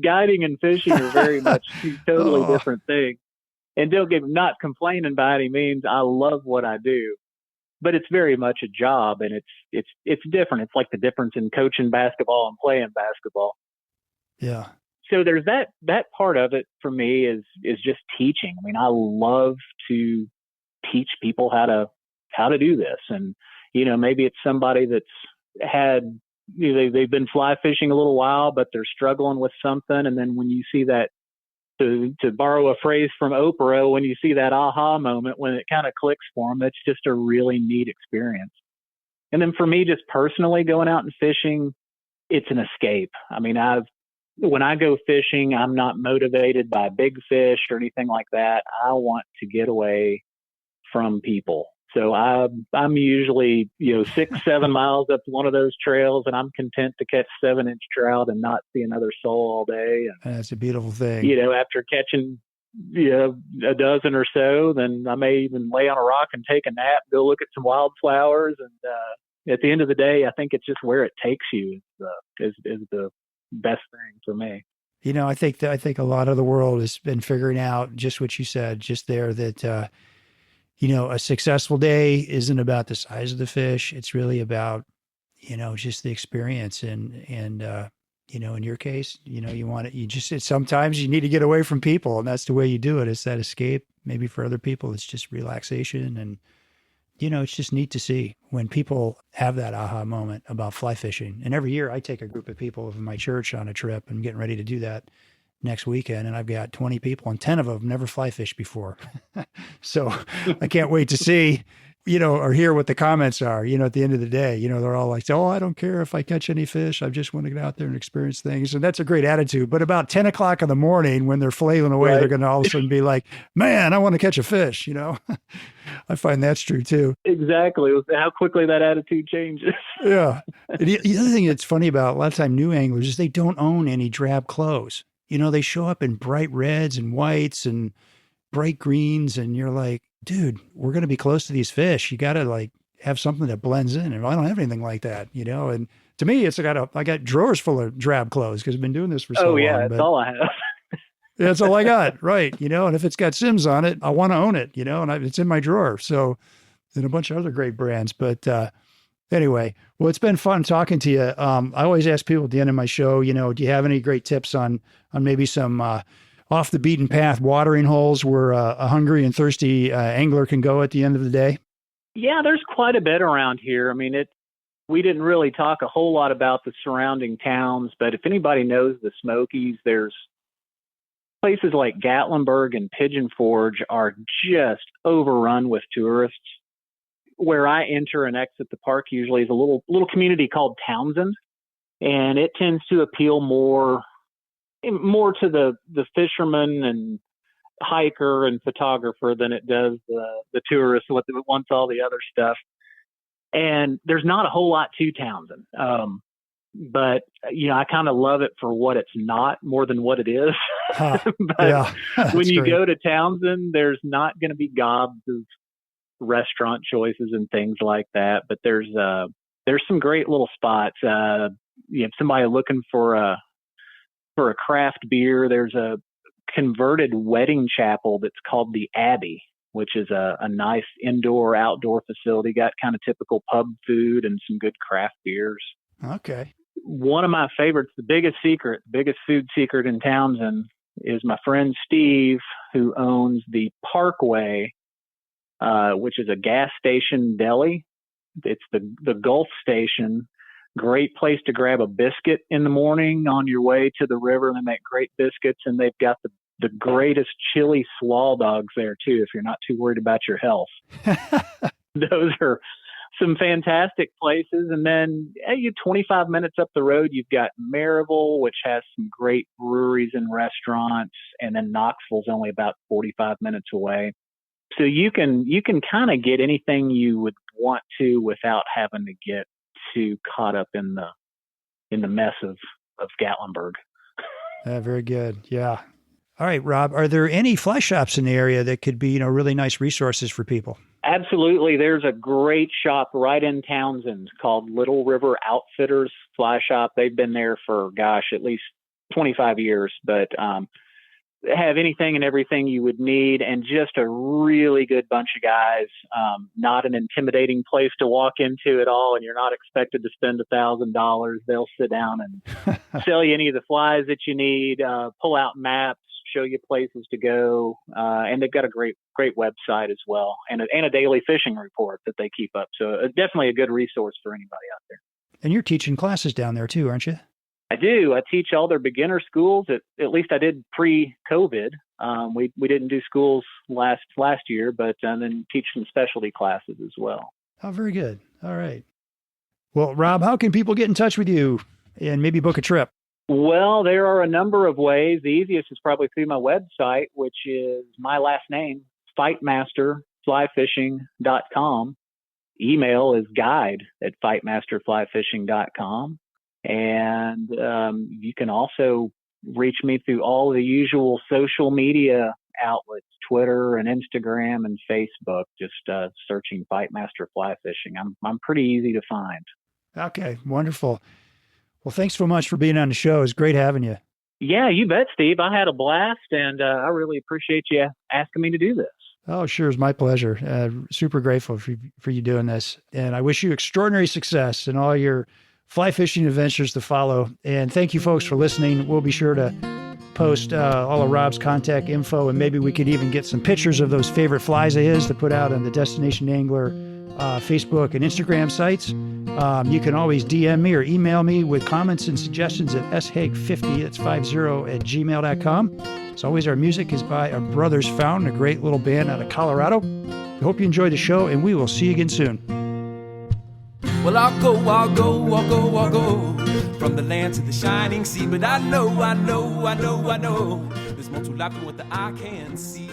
Speaker 1: Guiding and fishing are very much two totally different things. And not complaining by any means. I love what I do, but it's very much a job, and it's different. It's like the difference in coaching basketball and playing basketball.
Speaker 2: Yeah. So
Speaker 1: there's that part of it for me is just teaching. I mean, I love to teach people how to do this, and maybe it's somebody that's had. They've been fly fishing a little while, but they're struggling with something. And then when you see that, to borrow a phrase from Oprah, when you see that aha moment, when it kind of clicks for them, it's just a really neat experience. And then for me, just personally going out and fishing, it's an escape. I mean, I've when I go fishing, I'm not motivated by big fish or anything like that. I want to get away from people. So I'm usually, 6, 7 miles up one of those trails, and I'm content to catch 7-inch trout and not see another soul all day. And,
Speaker 2: That's a beautiful thing.
Speaker 1: After catching, a dozen or so, then I may even lay on a rock and take a nap, go look at some wildflowers. And at the end of the day, I think it's just where it takes you is the best thing for me.
Speaker 2: I think a lot of the world has been figuring out just what you said just there, that, a successful day isn't about the size of the fish. It's really about, just the experience. And in your case, sometimes you need to get away from people, and that's the way you do it. It's that escape. Maybe for other people, it's just relaxation. And, it's just neat to see when people have that aha moment about fly fishing. And every year I take a group of people from my church on a trip. I'm getting ready to do that next weekend. And I've got 20 people, and 10 of them never fly fished before. So I can't wait to see, or hear what the comments are, at the end of the day. They're all like, oh, I don't care if I catch any fish. I just want to get out there and experience things. And that's a great attitude. But about 10 o'clock in the morning, when they're flailing away, They're going to all of a sudden be like, man, I want to catch a fish. I find that's true too.
Speaker 1: Exactly. How quickly that attitude changes.
Speaker 2: Yeah. The other thing that's funny about a lot of time new anglers is they don't own any drab clothes. They show up in bright reds and whites and bright greens, and you're like, dude, we're going to be close to these fish. You got to have something that blends in. And I don't have anything like that, and to me, I got drawers full of drab clothes because I've been doing this for so long.
Speaker 1: Oh yeah. That's all I have.
Speaker 2: That's all I got. Right. And if it's got Sims on it, I want to own it, and it's in my drawer. So, and a bunch of other great brands, but, anyway, well, it's been fun talking to you. I always ask people at the end of my show, do you have any great tips on maybe some off the beaten path watering holes where a hungry and thirsty angler can go at the end of the day?
Speaker 1: Yeah, there's quite a bit around here. I mean, we didn't really talk a whole lot about the surrounding towns, but if anybody knows the Smokies, there's places like Gatlinburg and Pigeon Forge are just overrun with tourists. Where I enter and exit the park usually is a little community called Townsend, and it tends to appeal more to the fisherman and hiker and photographer than it does the tourist what wants all the other stuff. And there's not a whole lot to Townsend, but I kind of love it for what it's not more than what it is. But
Speaker 2: yeah,
Speaker 1: when you
Speaker 2: great.
Speaker 1: go to Townsend, there's not going to be gobs of restaurant choices and things like that, but there's some great little spots. If somebody looking for a craft beer, there's a converted wedding chapel that's called the Abbey, which is a nice indoor outdoor facility. Got kind of typical pub food and some good craft beers.
Speaker 2: Okay.
Speaker 1: One of my favorites, the biggest food secret in Townsend is my friend Steve, who owns the Parkway, which is a gas station deli. It's the Gulf Station. Great place to grab a biscuit in the morning on your way to the river. They make great biscuits, and they've got the greatest chili slaw dogs there too, if you're not too worried about your health. Those are some fantastic places. And then 25 minutes up the road, you've got Maryville, which has some great breweries and restaurants. And then Knoxville's only about 45 minutes away. So you can kind of get anything you would want to without having to get too caught up in the mess of Gatlinburg.
Speaker 2: Very good. Yeah. All right, Rob, are there any fly shops in the area that could be, really nice resources for people?
Speaker 1: Absolutely. There's a great shop right in Townsend called Little River Outfitters Fly Shop. They've been there for, at least 25 years, but have anything and everything you would need, and just a really good bunch of guys. Not an intimidating place to walk into at all, and you're not expected to spend $1,000. They'll sit down and sell you any of the flies that you need, pull out maps, show you places to go, and they've got a great website as well, and a daily fishing report that they keep up. So definitely a good resource for anybody out there. And
Speaker 2: you're teaching classes down there too, aren't you?
Speaker 1: I do. I teach all their beginner schools. At least I did pre-COVID. We didn't do schools last year, but then teach some specialty classes as well.
Speaker 2: Oh, very good. All right. Well, Rob, how can people get in touch with you and maybe book a trip?
Speaker 1: Well, there are a number of ways. The easiest is probably through my website, which is my last name, fightmasterflyfishing.com. Email is guide@fightmasterflyfishing.com. And you can also reach me through all the usual social media outlets, Twitter and Instagram and Facebook, just searching Fightmaster Fly Fishing. I'm pretty easy to find.
Speaker 2: Okay, wonderful. Well, thanks so much for being on the show. It's great having you.
Speaker 1: Yeah, you bet, Steve. I had a blast, and I really appreciate you asking me to do this.
Speaker 2: Oh, sure. It's my pleasure. Super grateful for you doing this. And I wish you extraordinary success in all your fly fishing adventures to follow. And thank you, folks, for listening. We'll be sure to post all of Rob's contact info, and maybe we could even get some pictures of those favorite flies of his to put out on the Destination Angler Facebook and Instagram sites. You can always DM me or email me with comments and suggestions at shaig50, that's 50 at gmail.com. As always, our music is by our Brothers Fountain, a great little band out of Colorado. We hope you enjoyed the show, and we will see you again soon.
Speaker 3: Well, I'll go from the land to the shining sea. But I know there's more to life than what the eye can see.